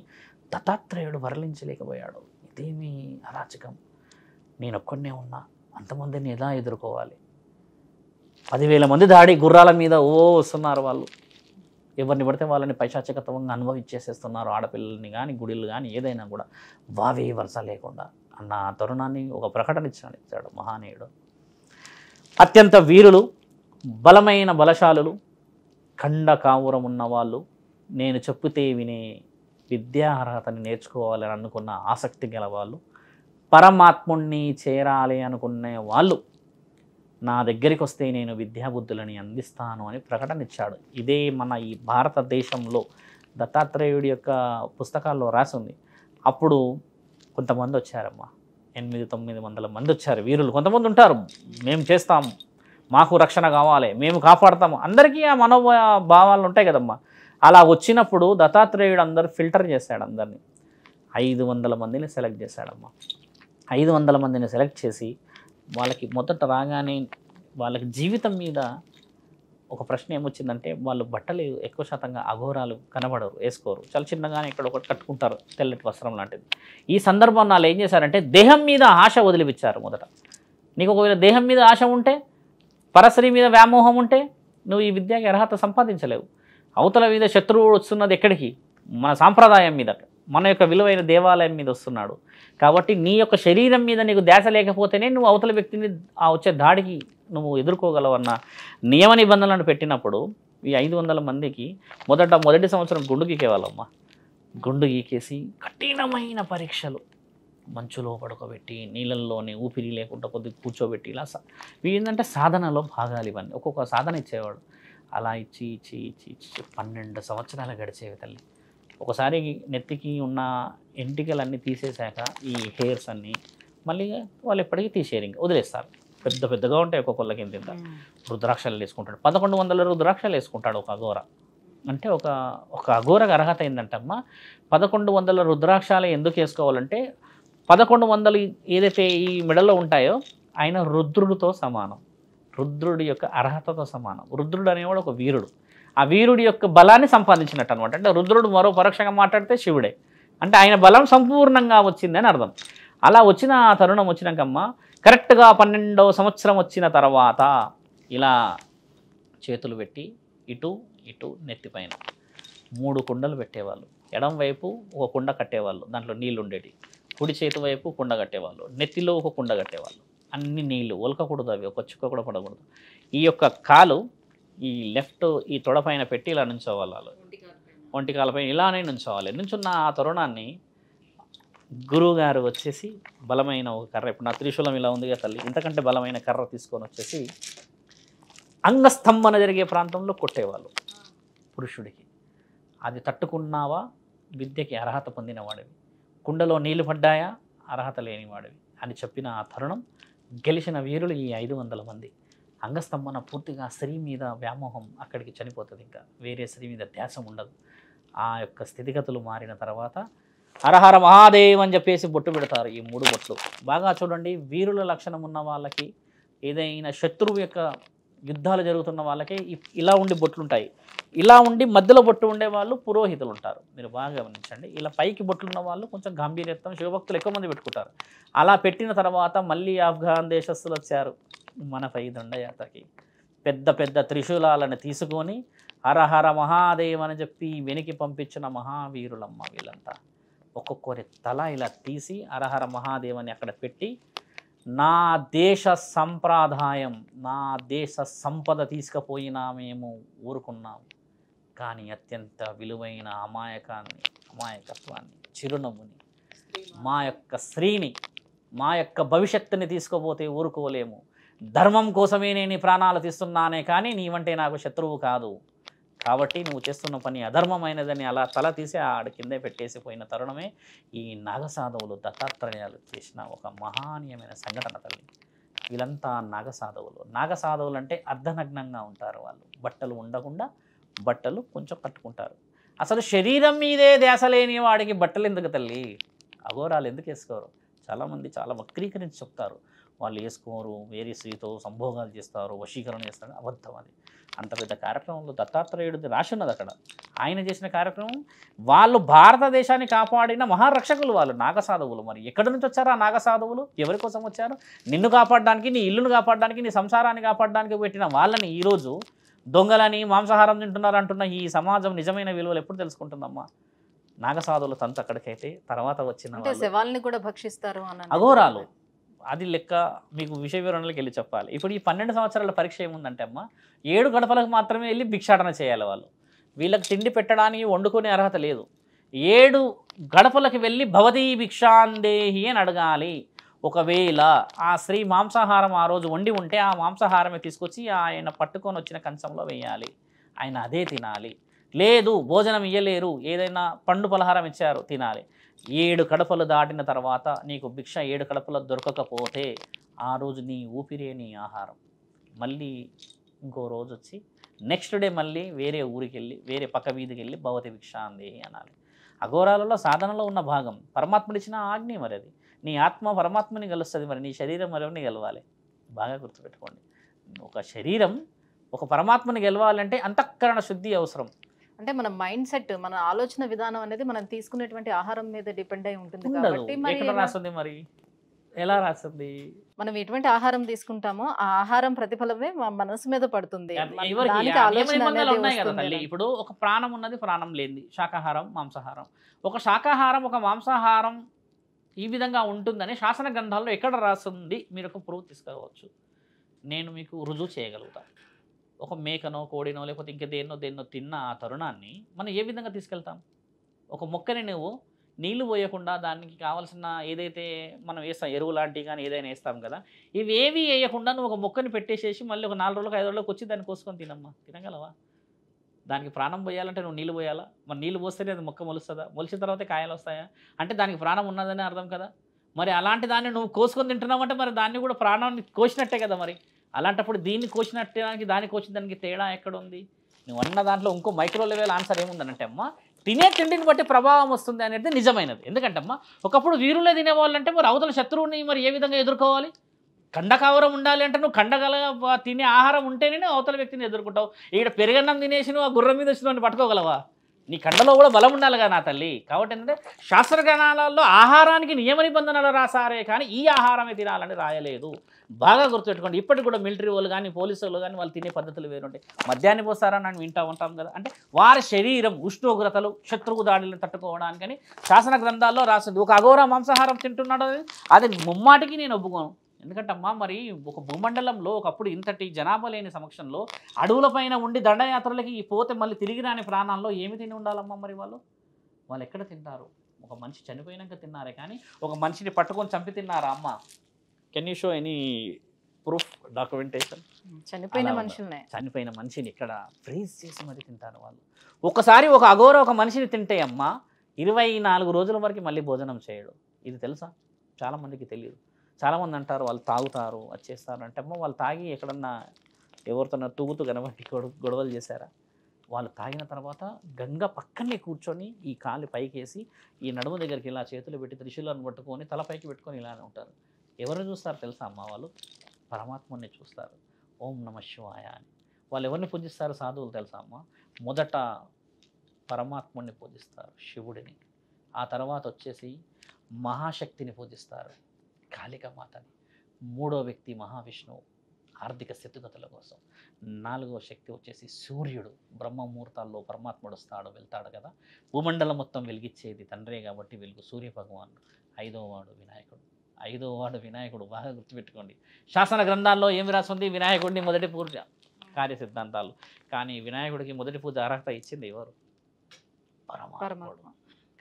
[SPEAKER 3] దత్తాత్రేయుడు వరలించలేకపోయాడు. ఇదేమీ అరాచకం, నేను ఒక్కడనే ఉన్నా, అంతమందిని ఎలా ఎదుర్కోవాలి? 10,000 మంది దాడి గుర్రాల మీద వస్తున్నారు. వాళ్ళు ఎవరిని పడితే వాళ్ళని పైశాచికత్వంగా అనుభవించేసేస్తున్నారు. ఆడపిల్లల్ని కానీ గుడిలు కానీ ఏదైనా కూడా వావే వరుస లేకుండా అన్న తరుణాన్ని ఒక ప్రకటన ఇచ్చాడు మహానీయుడు. అత్యంత వీరులు, బలమైన బలశాలులు, ఖండ కావురం ఉన్నవాళ్ళు, నేను చెప్పుతే వినే విద్యా అర్హతని నేర్చుకోవాలని అనుకున్న ఆసక్తి గల వాళ్ళు, పరమాత్ముణ్ణి చేరాలి అనుకునే వాళ్ళు నా దగ్గరికి వస్తే నేను విద్యాబుద్ధులని అందిస్తాను అని ప్రకటన ఇచ్చాడు. ఇదే మన ఈ భారతదేశంలో దత్తాత్రేయుడి యొక్క పుస్తకాల్లో రాసి ఉంది. అప్పుడు కొంతమంది వచ్చారమ్మా, 800-900 మంది వచ్చారు వీరులు. కొంతమంది ఉంటారు, మేము చేస్తాము, మాకు రక్షణ కావాలి, మేము కాపాడతాము, అందరికీ ఆ మనోభావాలు ఉంటాయి కదమ్మా. అలా వచ్చినప్పుడు దత్తాత్రేయుడు అందరు ఫిల్టర్ చేశాడు. అందరినీ 500 మందిని సెలెక్ట్ చేశాడమ్మా. 500 మందిని సెలెక్ట్ చేసి వాళ్ళకి మొదట రాగానే వాళ్ళకి జీవితం మీద ఒక ప్రశ్న ఏమొచ్చిందంటే, వాళ్ళు బట్టలు ఎక్కువ శాతంగా అఘోరాలు కనబడరు, వేసుకోరు, చాలా చిన్నగానే ఇక్కడ ఒకటి కట్టుకుంటారు, తెల్లటి వస్త్రం లాంటిది. ఈ సందర్భం వాళ్ళు ఏం చేశారంటే దేహం మీద ఆశ వదిలిపించారు. మొదట నీకు ఒకవేళ దేహం మీద ఆశ ఉంటే, పరస్త్రీ మీద వ్యామోహం ఉంటే నువ్వు ఈ విద్యకి అర్హత సంపాదించలేవు. అవతల మీద శత్రువు వస్తున్నది ఎక్కడికి? మన సాంప్రదాయం మీద, మన యొక్క విలువైన దేవాలయం మీద వస్తున్నాడు. కాబట్టి నీ యొక్క శరీరం మీద నీకు ధ్యాస లేకపోతేనే నువ్వు అవతల వ్యక్తిని ఆ వచ్చే దాడికి నువ్వు ఎదుర్కోగలవన్న నియమ నిబంధనలను పెట్టినప్పుడు ఈ 500 మందికి మొదటి సంవత్సరం గుండు గీకేవాళ్ళమ్మా. గుండు గీకేసి కఠినమైన పరీక్షలు, మంచులో పడుకోబెట్టి నీళ్ళల్లోనే ఊపిరి లేకుండా కొద్దిగా కూర్చోబెట్టి, ఇలా ఇవి ఏంటంటే సాధనలో భాగాలు. ఇవన్నీ ఒక్కొక్క సాధన ఇచ్చేవాడు. అలా ఇచ్చి 12 సంవత్సరాలు గడిచేవి తల్లి. ఒకసారి నెత్తికి ఉన్న ఎంటికలన్నీ తీసేశాక ఈ హెయిర్స్ అన్నీ మళ్ళీ వాళ్ళు ఎప్పటికీ తీసేయరు, ఇంకా వదిలేస్తారు. పెద్దగా ఉంటాయి ఒక్కొక్కళ్ళకి ఇంత. రుద్రాక్షలు వేసుకుంటాడు, 1100 రుద్రాక్షలు వేసుకుంటాడు ఒక అఘోర. అంటే ఒక అఘోరకు అర్హత ఏంటంటమ్మా, 1100 రుద్రాక్షాలు ఎందుకు వేసుకోవాలంటే 1100 ఏదైతే ఈ మెడలో ఉంటాయో ఆయన రుద్రుడితో సమానం, రుద్రుడి యొక్క అర్హతతో సమానం. రుద్రుడు అనేవాడు ఒక వీరుడు, ఆ వీరుడి యొక్క బలాన్ని సంపాదించినట్టు అనమాట. అంటే రుద్రుడు మరో పరోక్షంగా మాట్లాడితే శివుడే, అంటే ఆయన బలం సంపూర్ణంగా వచ్చిందని అర్థం. అలా వచ్చిన ఆ తరుణం వచ్చినాకమ్మ కరెక్ట్గా 12వ సంవత్సరం వచ్చిన తర్వాత ఇలా చేతులు పెట్టి ఇటు నెత్తిపైన 3 కుండలు పెట్టేవాళ్ళు. ఎడం వైపు ఒక కుండ కట్టేవాళ్ళు, దాంట్లో నీళ్ళు ఉండేవి. కుడి చేతి వైపు కుండ కట్టేవాళ్ళు, నెత్తిలో ఒక కుండ కట్టేవాళ్ళు. అన్ని నీళ్ళు ఒలకకూడదు, అవి ఒక చుక్క కూడా పడకూడదు. ఈ యొక్క కాలు ఈ లెఫ్ట్ ఈ తొడపైన పెట్టి ఇలా నుంచోవాలి, వాళ్ళు ఒంటికాలపైన ఇలానే నుంచోవాలి. నుంచున్న ఆ తరుణాన్ని గురువుగారు వచ్చేసి బలమైన ఒక కర్ర, ఇప్పుడు నా త్రిశూలం ఇలా ఉంది కదా తల్లి, ఇంతకంటే బలమైన కర్ర తీసుకొని వచ్చేసి అంగస్తంభన జరిగే ప్రాంతంలో కొట్టేవాళ్ళు పురుషుడికి. అది తట్టుకున్నావా విద్యకి అర్హత పొందినవాడివి, కుండలో నీళ్లు పడ్డాయా అర్హత లేనివాడివి, అని చెప్పిన ఆ తరుణం గెలిచిన వీరులు ఈ 500 మంది. అంగస్తంభన పూర్తిగా స్త్రీ మీద వ్యామోహం అక్కడికి చనిపోతుంది. ఇంకా వేరే స్త్రీ మీద ధ్యాస ఉండదు. ఆ యొక్క స్థితిగతులు మారిన తర్వాత హరహర మహాదేవ్ అని చెప్పేసి బొట్టు పెడతారు. ఈ 3 బొట్లు బాగా చూడండి. వీరుల లక్షణం ఉన్న వాళ్ళకి, ఏదైనా శత్రువు యొక్క యుద్ధాలు జరుగుతున్న వాళ్ళకి ఇలా ఉండి బొట్లు ఉంటాయి. ఇలా ఉండి మధ్యలో బొట్టు ఉండే వాళ్ళు పురోహితులు ఉంటారు. మీరు బాగా గమనించండి. ఇలా పైకి బొట్లు ఉన్న వాళ్ళు కొంచెం గాంభీర్యత్వం, శివభక్తులు ఎక్కువ మంది పెట్టుకుంటారు. అలా పెట్టిన తర్వాత మళ్ళీ ఆఫ్ఘాన్ దేశస్తులు వచ్చారు మనపై దండయాత్రకి. పెద్ద పెద్ద త్రిశూలాలను తీసుకొని హరహర మహాదేవ్ అని చెప్పి వెనక్కి పంపించిన మహావీరులమ్మ వీళ్ళంతా. ఒక్కొక్కరి తల ఇలా తీసి హరహర మహాదేవ్ అని అక్కడ పెట్టి, నా దేశ సంప్రదాయం, నా దేశ సంపద తీసుకుపోయినా మేము ఊరుకున్నాం, కానీ అత్యంత విలువైన అమాయకత్వాన్ని, చిరునవ్వుని, మా యొక్క స్త్రీని, మా యొక్క భవిష్యత్తుని తీసుకుపోతే ఊరుకోలేము. ధర్మం కోసమే నేను ప్రాణాలు తీస్తున్నానే కానీ నీవంటే నాకు శత్రువు కాదు, కాబట్టి నువ్వు చేస్తున్న పని అధర్మమైనదని అలా తల తీసి ఆడ కిందే పెట్టేసిపోయిన తరుణమే ఈ నాగసాధవులు దత్తాత్రేయాలు చేసిన ఒక మహనీయమైన సంఘటన తల్లి. వీళ్ళంతా నాగసాధవులు. నాగసాధవులు అంటే అర్ధనగ్నంగా ఉంటారు. వాళ్ళు బట్టలు ఉండకుండా బట్టలు కొంచెం కట్టుకుంటారు. అసలు శరీరం మీదే ధ్యాస లేని వాడికి బట్టలు ఎందుకు తల్లి? అఘోరాలు ఎందుకు వేసుకోరు? చాలామంది చాలా వక్రీకరించి చెప్తారు. వాళ్ళు వేసుకోరు, వేరే స్త్రీతో సంభోగాలు చేస్తారు, వశీకరణ చేస్తారు. అబద్ధం అది. అంత పెద్ద కార్యక్రమంలో దత్తాత్రేయుడిది రాసి ఉన్నది అక్కడ. ఆయన చేసిన కార్యక్రమం. వాళ్ళు భారతదేశాన్ని కాపాడిన మహారక్షకులు, వాళ్ళు నాగసాధవులు. మరి ఎక్కడి నుంచి వచ్చారు ఆ నాగసాధవులు? ఎవరి కోసం వచ్చారు? నిన్ను కాపాడడానికి, నీ ఇల్లును కాపాడడానికి, నీ సంసారాన్ని కాపాడడానికి పెట్టిన వాళ్ళని ఈరోజు దొంగలని, మాంసాహారం తింటున్నారు అంటున్న ఈ సమాజం నిజమైన విలువలు ఎప్పుడు తెలుసుకుంటుందమ్మా? నాగసాధువుల తంతు అక్కడికైతే తర్వాత వచ్చిన
[SPEAKER 2] శవాల్ని కూడా భక్షిస్తారు
[SPEAKER 3] అఘోరాలు. అది లెక్క మీకు విషయ వివరణలకు వెళ్ళి చెప్పాలి. ఇప్పుడు ఈ 12 సంవత్సరాల పరీక్ష ఏముందంటే అమ్మ, 7 గడపలకు మాత్రమే వెళ్ళి భిక్షాటన చేయాలి వాళ్ళు. వీళ్ళకి తిండి పెట్టడానికి వండుకునే అర్హత లేదు. 7 గడపలకు వెళ్ళి భవతీ భిక్షాందేహి అని అడగాలి. ఒకవేళ ఆ స్త్రీ మాంసాహారం ఆ రోజు వండి ఉంటే ఆ మాంసాహారమే తీసుకొచ్చి ఆయన పట్టుకొని వచ్చిన కంచంలో వేయాలి. ఆయన అదే తినాలి. లేదు భోజనం ఇయ్యలేరు, ఏదైనా పండు పలహారం ఇచ్చారు తినాలి. 7 కడపలు దాటిన తర్వాత నీకు భిక్ష 7 కడపలు దొరకకపోతే ఆ రోజు నీ ఊపిరే నీ ఆహారం. మళ్ళీ ఇంకో రోజు వచ్చి నెక్స్ట్ డే మళ్ళీ వేరే ఊరికి వెళ్ళి, వేరే పక్క వీధికి వెళ్ళి భవతి భిక్ష అంది అనాలి. అఘోరాలలో సాధనలో ఉన్న భాగం. పరమాత్ముడిచ్చిన ఆజ్ఞ మరి అది. నీ ఆత్మ పరమాత్మని కలుస్తుంది, మరి నీ శరీరం మరొకరిని గెలవాలి. బాగా గుర్తుపెట్టుకోండి. ఒక శరీరం ఒక పరమాత్మని గెలవాలంటే అంతఃకరణ శుద్ధి అవసరం.
[SPEAKER 2] అంటే మన మైండ్ సెట్, మన ఆలోచన విధానం అనేది మనం తీసుకునేటువంటి ఆహారం మీద డిపెండ్ అయి ఉంటుంది కాబట్టి
[SPEAKER 3] ఎక్కడ రాస్తుంది మరి? ఎలా రాస్తుంది?
[SPEAKER 2] మనం ఎటువంటి ఆహారం తీసుకుంటామో ఆ ఆహారం ప్రతిఫలమే మన మనసు మీద పడుతుంది.
[SPEAKER 3] ఇప్పుడు ఒక ప్రాణం ఉన్నది, ప్రాణం లేనిది, శాకాహారం, మాంసాహారం. ఒక శాకాహారం, ఒక మాంసాహారం ఈ విధంగా ఉంటుందని శాసన గ్రంథాల్లో ఎక్కడ రాస్తుంది? మీరు ఒక ప్రూఫ్ తీసుకోవచ్చు. నేను మీకు రుజువు చేయగలుగుతాను. ఒక మేకనో, కోడినో, లేకపోతే ఇంకా దేన్నో తిన్న ఆ తరుణాన్ని మనం ఏ విధంగా తీసుకెళ్తాం? ఒక మొక్కని నువ్వు నీళ్లు పోయకుండా దానికి కావాల్సిన ఏదైతే మనం వేస్తాం, ఎరువు లాంటివి కానీ ఏదైనా వేస్తాం కదా, ఇవేవి వేయకుండా నువ్వు ఒక మొక్కని పెట్టేసేసి మళ్ళీ ఒక 4 రోజులకు 5 రోజులకు వచ్చి దాన్ని కోసుకొని తినమ్మా, తినగలవా? దానికి ప్రాణం పోయాలంటే నువ్వు నీళ్ళు పోయాలా? మరి నీళ్ళు పోస్తేనే అది మొక్క మొలుస్తుందా? మొలిచిన తర్వాత కాయలు వస్తాయా? అంటే దానికి ప్రాణం ఉన్నదని అర్థం కదా. మరి అలాంటి దాన్ని నువ్వు కోసుకొని తింటున్నావంటే మరి దాన్ని కూడా ప్రాణాన్ని కోసినట్టే కదా. మరి అలాంటప్పుడు దీన్ని కోసినట్టానికి దాన్ని కోసిన దానికి తేడా ఎక్కడ ఉంది? నువ్వు అన్న దాంట్లో ఇంకో మైక్రో లెవెల్ ఆన్సర్ ఏముందనంటే అమ్మ, తినే తిండిని బట్టి ప్రభావం వస్తుంది అనేది నిజమైనది. ఎందుకంటే అమ్మ, ఒకప్పుడు వీరులే తినేవాళ్ళంటే మరి అవతల శత్రువుని మరి ఏ విధంగా ఎదుర్కోవాలి? కండకావరం ఉండాలి అంటే నువ్వు కండగల తినే ఆహారం ఉంటేనే అవతల వ్యక్తిని ఎదుర్కొంటావు. ఇక్కడ పెరుగన్నం తినేసి నువ్వు ఆ గుర్రం మీద వచ్చిన పట్టుకోగలవా? నీ కండలో కూడా బలం ఉండాలి కదా నా తల్లి. కాబట్టి ఏంటంటే శాస్త్రజ్ఞానాలలో ఆహారానికి నియమ నిబంధనలు రాసారే కానీ ఈ ఆహారమే తినాలని రాయలేదు. బాగా గుర్తుపెట్టుకోండి. ఇప్పటికి కూడా మిలిటరీ వాళ్ళు కానీ పోలీసు వాళ్ళు కానీ వాళ్ళు తినే పద్ధతులు వేరుంటాయి. మద్యాన్ని పోస్తారని అని వింటూ ఉంటాం కదా. అంటే వారి శరీరం ఉష్ణోగ్రతలు, శత్రువు దాడులను తట్టుకోవడానికని శాసన గ్రంథాల్లో రాసింది. ఒక అఘోర మాంసాహారం తింటున్నాడు, అది ముమ్మాటికి నేను ఒప్పుకోను. ఎందుకంటే అమ్మా, మరి ఒక భూమండలంలో ఒకప్పుడు ఇంతటి జనాభా లేని సమక్షంలో అడవులపైన ఉండి దండయాత్రలకి పోతే మళ్ళీ తిరిగి రాని ప్రాణాల్లో ఏమి తిని ఉండాలమ్మా? మరి వాళ్ళు ఎక్కడ తింటారు? ఒక మనిషి చనిపోయినాక తిన్నారే కానీ ఒక మనిషిని పట్టుకొని చంపి తిన్నారా అమ్మ? Can you show any proof, documentation? చనిపోయిన మనిషిని ఇక్కడ ఫ్రీజ్ చేసి మరి తింటారు వాళ్ళు. ఒకసారి ఒక అఘోర ఒక మనిషిని తింటే అమ్మ 24 రోజుల వరకు మళ్ళీ భోజనం చేయడు. ఇది తెలుసా? చాలామందికి తెలియదు. చాలామంది అంటారు వాళ్ళు తాగుతారు అది చేస్తారు అంటే అమ్మ వాళ్ళు తాగి ఎక్కడన్నా ఎవరితోన్నా తూగుతూ కనబట్టి గొడవలు చేశారా? వాళ్ళు తాగిన తర్వాత గంగ పక్కనే కూర్చొని ఈ కాలు పైకేసి ఈ నడుము దగ్గరికి ఇలా చేతులు పెట్టి త్రిశూలాన్ని పట్టుకొని తల పైకి పెట్టుకొని ఇలానే ఉంటారు. ఎవరిని చూస్తారు తెలుసా అమ్మ? వాళ్ళు పరమాత్మని చూస్తారు. ఓం నమ శివాయ అని. వాళ్ళు ఎవరిని పూజిస్తారు సాధువులు తెలుసా అమ్మ? మొదట పరమాత్మని పూజిస్తారు, శివుడిని. ఆ తర్వాత వచ్చేసి మహాశక్తిని పూజిస్తారు, కాళికామాతని. మూడో వ్యక్తి మహావిష్ణువు, ఆర్థిక స్థితిగతుల కోసం. నాలుగవ శక్తి వచ్చేసి సూర్యుడు, బ్రహ్మముహూర్తాల్లో పరమాత్ముడు వస్తాడు వెళ్తాడు కదా, భూమండలం మొత్తం వెలిగించేది తండ్రే కాబట్టి వెలుగు సూర్య భగవానుడు. ఐదవ వాడు వినాయకుడు. బాగా గుర్తుపెట్టుకోండి. శాసన గ్రంథాల్లో ఏమి రాస్తుంది? వినాయకుడిని మొదటి పూజ, కార్య సిద్ధాంతాలు. కానీ వినాయకుడికి మొదటి పూజ అర్హత ఇచ్చింది ఎవరు? పరమాత్ముడు.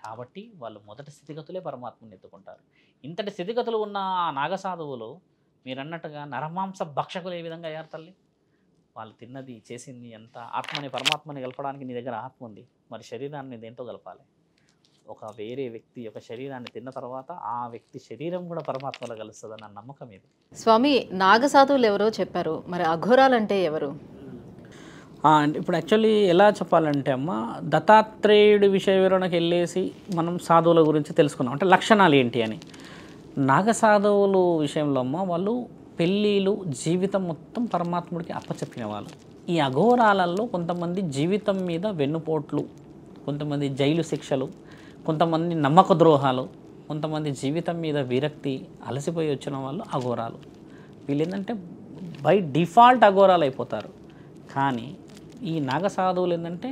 [SPEAKER 3] కాబట్టి వాళ్ళు మొదటి స్థితిగతులే పరమాత్మని ఎత్తుకుంటారు. ఇంతటి స్థితిగతులు ఉన్న ఆ నాగసాధువులు మీరన్నట్టుగా నరమాంస భక్షకులు ఏ విధంగా అయ్యారు తల్లి? వాళ్ళు తిన్నది చేసింది ఎంత? ఆత్మని పరమాత్మని కలపడానికి నీ దగ్గర ఆత్మ ఉంది, మరి శరీరాన్ని దేంతో కలపాలి? ఒక వేరే వ్యక్తి యొక్క శరీరాన్ని తిన్న తర్వాత ఆ వ్యక్తి శరీరం కూడా పరమాత్మలో కలుస్తుందన్న నమ్మకం ఇది.
[SPEAKER 2] స్వామి, నాగసాధువులు ఎవరో చెప్పారు, మరి అఘోరాలంటే ఎవరు?
[SPEAKER 3] ఇప్పుడు యాక్చువల్లీ ఎలా చెప్పాలంటే అమ్మ, దత్తాత్రేయుడి విషయ వివరణకు వెళ్ళేసి మనం సాధువుల గురించి తెలుసుకున్నాం, అంటే లక్షణాలు ఏంటి అని. నాగసాధువులు విషయంలో అమ్మ, వాళ్ళు పెళ్ళిళ్ళు జీవితం మొత్తం పరమాత్ముడికి అప్పచెప్పిన వాళ్ళు. ఈ అఘోరాలలో కొంతమంది జీవితం మీద వెన్నుపోట్లు, కొంతమంది జైలు శిక్షలు, కొంతమంది నమ్మక ద్రోహాలు, కొంతమంది జీవితం మీద విరక్తి, అలసిపోయి వచ్చిన వాళ్ళు అఘోరాలు. వీళ్ళు ఏంటంటే బై డిఫాల్ట్ అఘోరాలు అయిపోతారు. కానీ ఈ నాగసాధువులు ఏంటంటే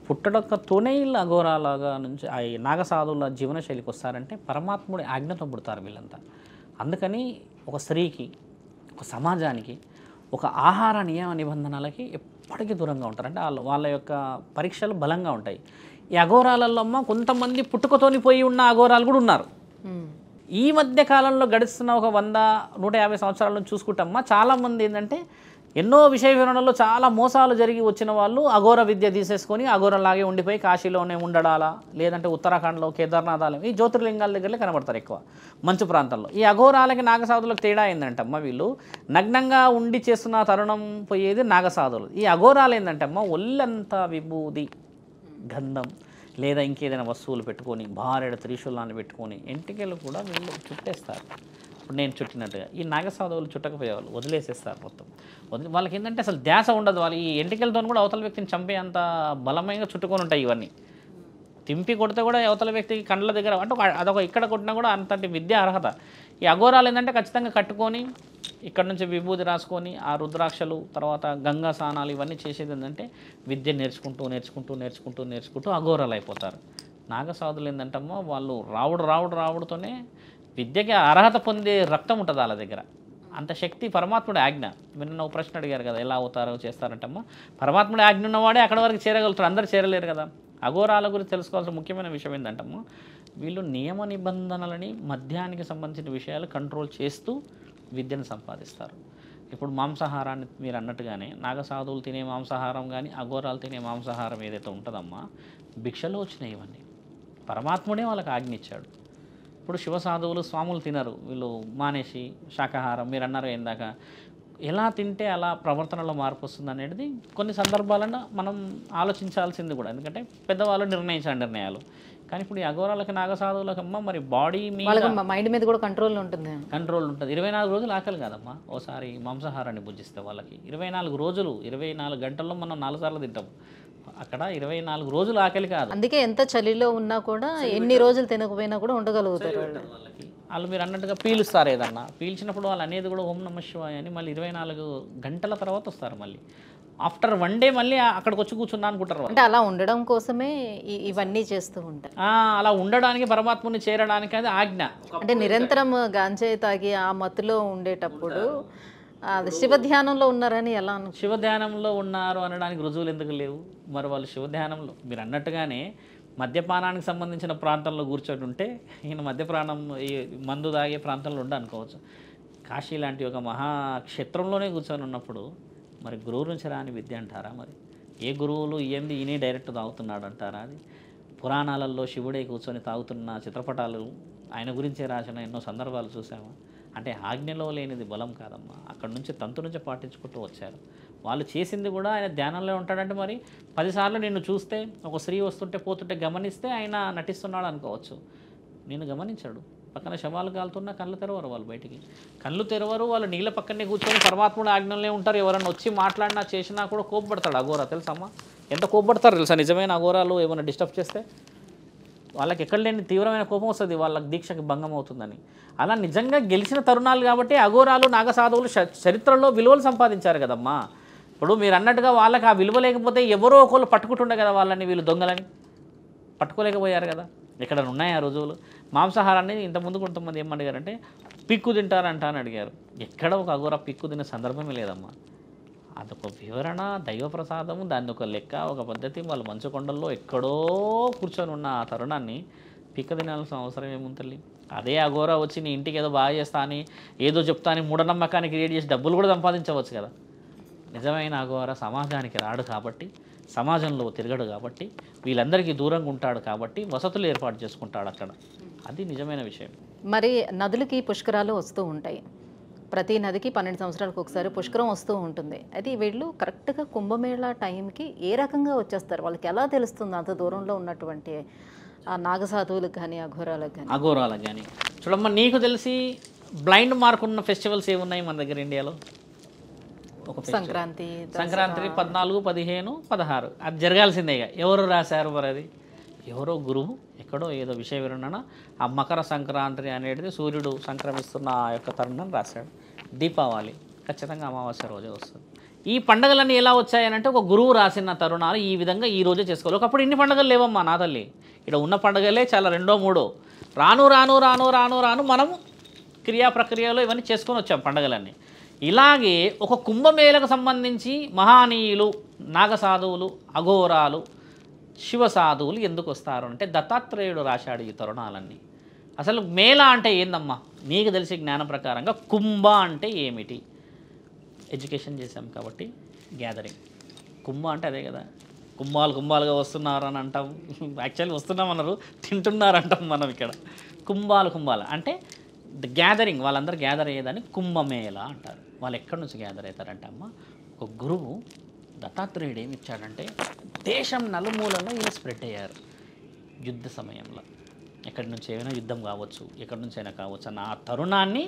[SPEAKER 3] పుట్టడక్కతోనే వీళ్ళు అఘోరాలుగా నుంచి ఈ నాగసాధువుల జీవనశైలికి వస్తారంటే పరమాత్ముడి ఆజ్ఞతో పుడతారు వీళ్ళంతా. అందుకని ఒక స్త్రీకి, ఒక సమాజానికి, ఒక ఆహార నియమ నిబంధనలకి ఎప్పటికీ దూరంగా ఉంటారు. అంటే వాళ్ళ యొక్క పరీక్షలు బలంగా ఉంటాయి. ఈ అఘోరాలలో అమ్మ కొంతమంది పుట్టుకతోని పోయి ఉన్న అఘోరాలు కూడా ఉన్నారు. ఈ మధ్య కాలంలో గడుస్తున్న ఒక 100-150 సంవత్సరాల నుంచి చూసుకుంటామ్మా, చాలామంది ఏంటంటే ఎన్నో విషయ వివరణలో చాలా మోసాలు జరిగి వచ్చిన వాళ్ళు అఘోర విద్య తీసేసుకొని అఘోరలాగే ఉండిపోయి కాశీలోనే ఉండడాలా, లేదంటే ఉత్తరాఖండ్లో కేదార్నాథాలు, ఈ జ్యోతిర్లింగాల దగ్గరలే కనబడతారు ఎక్కువ మంచు ప్రాంతాల్లో. ఈ అఘోరాలకి నాగసాధువులకు తేడా ఏంటంటమ్మా, వీళ్ళు నగ్నంగా ఉండి చేస్తున్న తరుణం పోయేది నాగసాధువులు. ఈ అఘోరాలు ఏంటంటమ్మా, ఒళ్ళంతా విభూది, గంధం లేదా ఇంకేదైనా వస్తువులు పెట్టుకొని, భార్యడ త్రిశూలాన్ని పెట్టుకొని, ఎంటికలు కూడా వీళ్ళు చుట్టేస్తారు. ఇప్పుడు నేను చుట్టినట్టుగా ఈ నాగసాధువులు చుట్టకపోయేవాళ్ళు, వదిలేసేస్తారు మొత్తం. వాళ్ళకి ఏంటంటే అసలు ధ్యాస ఉండదు. వాళ్ళు ఈ ఎంటికలతో కూడా అవతల వ్యక్తిని చంపే అంత బలమైన చుట్టుకొని ఉంటాయి ఇవన్నీ. తింపి కొడితే కూడా అవతల వ్యక్తికి కండ్ల దగ్గర, అంటే అదొక ఇక్కడ కొట్టినా కూడా అంతటి విద్య అర్హత. ఈ అఘోరాలు ఏంటంటే ఖచ్చితంగా కట్టుకొని ఇక్కడ నుంచి విభూతి రాసుకొని ఆ రుద్రాక్షలు, తర్వాత గంగా స్నానాలు ఇవన్నీ చేసేది ఏంటంటే విద్య నేర్చుకుంటూ అఘోరాలు అయిపోతారు. నాగసాధువులు ఏంటంటమ్మా, వాళ్ళు రావుడుతోనే విద్యకి అర్హత పొందే రక్తం ఉంటుంది వాళ్ళ దగ్గర. అంత శక్తి పరమాత్ముడి ఆజ్ఞ. మీరు ఒక ప్రశ్న అడిగారు కదా, ఎలా అవుతారో చేస్తారంటమ్మా, పరమాత్ముడి ఆజ్ఞ ఉన్నవాడే అక్కడ వరకు చేరగలుగుతారు, అందరూ చేరలేరు కదా. అఘోరాల గురించి తెలుసుకోవాల్సిన ముఖ్యమైన విషయం ఏంటంటమ్మా, వీళ్ళు నియమ నిబంధనలని, మద్యానికి సంబంధించిన విషయాలు కంట్రోల్ చేస్తూ విద్యను సంపాదిస్తారు. ఇప్పుడు మాంసాహారాన్ని మీరు అన్నట్టుగానే నాగసాధువులు తినే మాంసాహారం కానీ అఘోరాలు తినే మాంసాహారం ఏదైతే ఉంటుందమ్మా, భిక్షలో వచ్చినాయి ఇవన్నీ. పరమాత్ముడే వాళ్ళకి ఆజ్ఞ ఇచ్చాడు. ఇప్పుడు శివసాధువులు స్వాములు తినరు, వీళ్ళు మానేసి శాకాహారం, మీరు అన్నారు ఇందాక, ఎలా తింటే అలా ప్రవర్తనలో మార్పు వస్తుంది అనేది కొన్ని సందర్భాలను మనం ఆలోచించాల్సింది కూడా. ఎందుకంటే పెద్దవాళ్ళు నిర్ణయించిన నిర్ణయాలు. కానీ ఇప్పుడు ఈ అఘోరాలకి నాగసాధువులకమ్మా మరి బాడీ మీద,
[SPEAKER 2] మైండ్ మీద కూడా కంట్రోల్ ఉంటుంది.
[SPEAKER 3] 24 రోజులు ఆకలి కాదమ్మా. ఓసారి మాంసాహారాన్ని భుజిస్తే వాళ్ళకి 24 రోజులు, 24 గంటల్లో మనం 4 సార్లు తింటాం. అక్కడ 24 రోజులు ఆకలి కాదు.
[SPEAKER 2] అందుకే ఎంత చలిలో ఉన్నా కూడా, ఎన్ని రోజులు తినకపోయినా కూడా ఉండగలుగుతారు
[SPEAKER 3] వాళ్ళకి. వాళ్ళు మీరు అన్నట్టుగా పీలుస్తారు, ఏదన్నా పీల్చినప్పుడు వాళ్ళు అనేది కూడా ఓం నమ శివాయ అని మళ్ళీ 24 గంటల తర్వాత వస్తారు. మళ్ళీ ఆఫ్టర్ 1 డే మళ్ళీ అక్కడికి వచ్చి కూర్చున్నా అనుకుంటారు.
[SPEAKER 2] అంటే అలా ఉండడం కోసమే ఇవన్నీ చేస్తూ ఉంటారు.
[SPEAKER 3] అలా ఉండడానికి, పరమాత్ముని చేరడానికి అది ఆజ్ఞ.
[SPEAKER 2] అంటే నిరంతరం గాంజాయి తాగి ఆ మత్తులో ఉండేటప్పుడు శివధ్యానంలో ఉన్నారని ఎలా?
[SPEAKER 3] శివధ్యానంలో ఉన్నారు అనడానికి రుజువులు ఎందుకు లేవు? మరి వాళ్ళు శివధ్యానంలో మీరు అన్నట్టుగానే మద్యపానానికి సంబంధించిన ప్రాంతంలో కూర్చొని ఉంటే ఈయన మద్యపానం ఈ మందు తాగే ప్రాంతంలో ఉండనుకోవచ్చు. కాశీ లాంటి ఒక మహాక్షేత్రంలోనే కూర్చొని ఉన్నప్పుడు మరి గురువు నుంచి రాని విద్య అంటారా? మరి ఏ గురువులు ఏంది ఈయనే డైరెక్ట్ తాగుతున్నాడు అంటారా? అది పురాణాలలో శివుడే కూర్చొని తాగుతున్న చిత్రపటాలు ఆయన గురించే రాసిన ఎన్నో సందర్భాలు చూసాము. అంటే ఆజ్ఞలో లేనిది బలం కాదమ్మా, అక్కడ నుంచి తంతు నుంచి పాటించుకుంటూ వచ్చారు. వాళ్ళు చేసింది కూడా ఆయన ధ్యానంలో ఉంటాడంటే మరి 10 సార్లు నిన్ను చూస్తే ఒక స్త్రీ వస్తుంటే పోతుంటే గమనిస్తే ఆయన నటిస్తున్నాడు అనుకోవచ్చు. నేను గమనించాడు, పక్కన శవాలు కాలుతున్నా కళ్ళు తెరవరు వాళ్ళు, బయటికి కళ్ళు తెరవరు. వాళ్ళు నీళ్ళ పక్కనే కూర్చొని పరమాత్ముడు ఆజ్ఞలే ఉంటారు. ఎవరన్నా వచ్చి మాట్లాడినా చేసినా కూడా కోప్పడతాడు అఘోరా, తెలుసమ్మా ఎంత కోప్పడతారు తెలుసా? నిజమైన అఘోరాలు ఏమైనా డిస్టర్బ్ చేస్తే వాళ్ళకి ఎక్కడ లేని తీవ్రమైన కోపం వస్తుంది, వాళ్ళకి దీక్షకి భంగం అవుతుందని. అలా నిజంగా గెలిచిన తరుణాలు కాబట్టి అఘోరాలు నాగసాధువులు చరిత్రలో విలువలు సంపాదించారు కదమ్మా. ఇప్పుడు మీరు అన్నట్టుగా వాళ్ళకి ఆ విలువ లేకపోతే ఎవరో ఒకళ్ళు పట్టుకుంటుండే కదా వాళ్ళని, వీళ్ళు దొంగలని పట్టుకోలేకపోయారు కదా. ఎక్కడ ఉన్నాయి ఆ రుజువులు? మాంసాహారాన్ని ఇంతకుముందు కొంతమంది ఏమడిగారంటే పిక్కు తింటారంట అని అడిగారు. ఎక్కడ ఒక అఘోర పిక్కు తినే సందర్భమే లేదమ్మా. అదొక వివరణ, దైవప్రసాదము, దాన్ని ఒక లెక్క, ఒక పద్ధతి. వాళ్ళు మంచుకొండల్లో ఎక్కడో కూర్చొని ఉన్న ఆ తరుణాన్ని పిక్క తినాల్సిన అవసరం ఏముంది తల్లి? అదే అఘోర వచ్చి నీ ఇంటికి ఏదో బాగా చేస్తా అని ఏదో చెప్తా అని మూఢనమ్మకాన్ని క్రియేట్ చేసి డబ్బులు కూడా సంపాదించవచ్చు కదా. నిజమైన అఘోర సమాజానికి రాడు కాబట్టి, సమాజంలో తిరగడు కాబట్టి, వీళ్ళందరికీ దూరంగా ఉంటాడు కాబట్టి వసతులు ఏర్పాటు చేసుకుంటాడు అక్కడ. అది నిజమైన విషయం.
[SPEAKER 2] మరి నదులకి పుష్కరాలు వస్తూ ఉంటాయి, ప్రతి నదికి 12 సంవత్సరాలకు ఒకసారి పుష్కరం వస్తూ ఉంటుంది. అయితే వీళ్ళు కరెక్ట్గా కుంభమేళా టైంకి ఏ రకంగా వచ్చేస్తారు? వాళ్ళకి ఎలా తెలుస్తుంది అంత దూరంలో ఉన్నటువంటి ఆ నాగసాధువులకు కానీ అఘోరాలకు
[SPEAKER 3] కానీ? చూడమ్మా, నీకు తెలిసి బ్లైండ్ మార్క్ ఉన్న ఫెస్టివల్స్ ఏమున్నాయి మన దగ్గర ఇండియాలో?
[SPEAKER 2] సంక్రాంతి
[SPEAKER 3] 14, 15, 16 అది జరగాల్సిందే. ఎవరు రాశారు మరి? అది ఎవరో గురువు ఎక్కడో ఏదో విషయ వివరణ ఆ మకర సంక్రాంతి అనేది సూర్యుడు సంక్రమిస్తున్న ఆ యొక్క తరుణం రాశాడు. దీపావళి ఖచ్చితంగా అమావాస్య రోజే వస్తుంది. ఈ పండుగలన్నీ ఎలా వచ్చాయనంటే ఒక గురువు రాసిన తరుణాలు ఈ విధంగా ఈ రోజే చేసుకోవాలి. ఒకప్పుడు ఇన్ని పండుగలు లేవమ్మా నా తల్లి, ఇక్కడ ఉన్న పండుగలే చాలా 2, 3. రాను రాను రాను రాను రాను మనము క్రియా ప్రక్రియలో ఇవన్నీ చేసుకొని వచ్చాం పండుగలన్నీ. ఇలాగే ఒక కుంభమేళకు సంబంధించి మహానీయులు, నాగసాధువులు, అఘోరాలు, శివసాధువులు ఎందుకు వస్తారు అంటే దత్తాత్రేయుడు రాశాడు ఈ తరుణాలన్నీ. అసలు మేళ అంటే ఏందమ్మా నీకు తెలిసి జ్ఞానం ప్రకారంగా? కుంభ అంటే ఏమిటి? ఎడ్యుకేషన్ చేశాం కాబట్టి గ్యాదరింగ్. కుంభ అంటే అదే కదా, కుంభాలుగా వస్తున్నారు అని అంటాం. యాక్చువల్లీ వస్తున్నామన్నారు, తింటున్నారు అంటాం మనం ఇక్కడ. కుంభాలు అంటే గ్యాదరింగ్, వాళ్ళందరూ గ్యాదర్ అయ్యేదాన్ని కుంభమేళ అంటారు. వాళ్ళు ఎక్కడి నుంచి గ్యాదర్ అవుతారంటే అమ్మ, ఒక గురువు దత్తాత్రేయుడు ఏమి ఇచ్చాడంటే దేశం నలుమూలలో ఇలా స్ప్రెడ్ అయ్యారు యుద్ధ సమయంలో. ఎక్కడి నుంచి ఏమైనా యుద్ధం కావచ్చు, ఎక్కడి నుంచి అయినా కావచ్చు అన్న ఆ తరుణాన్ని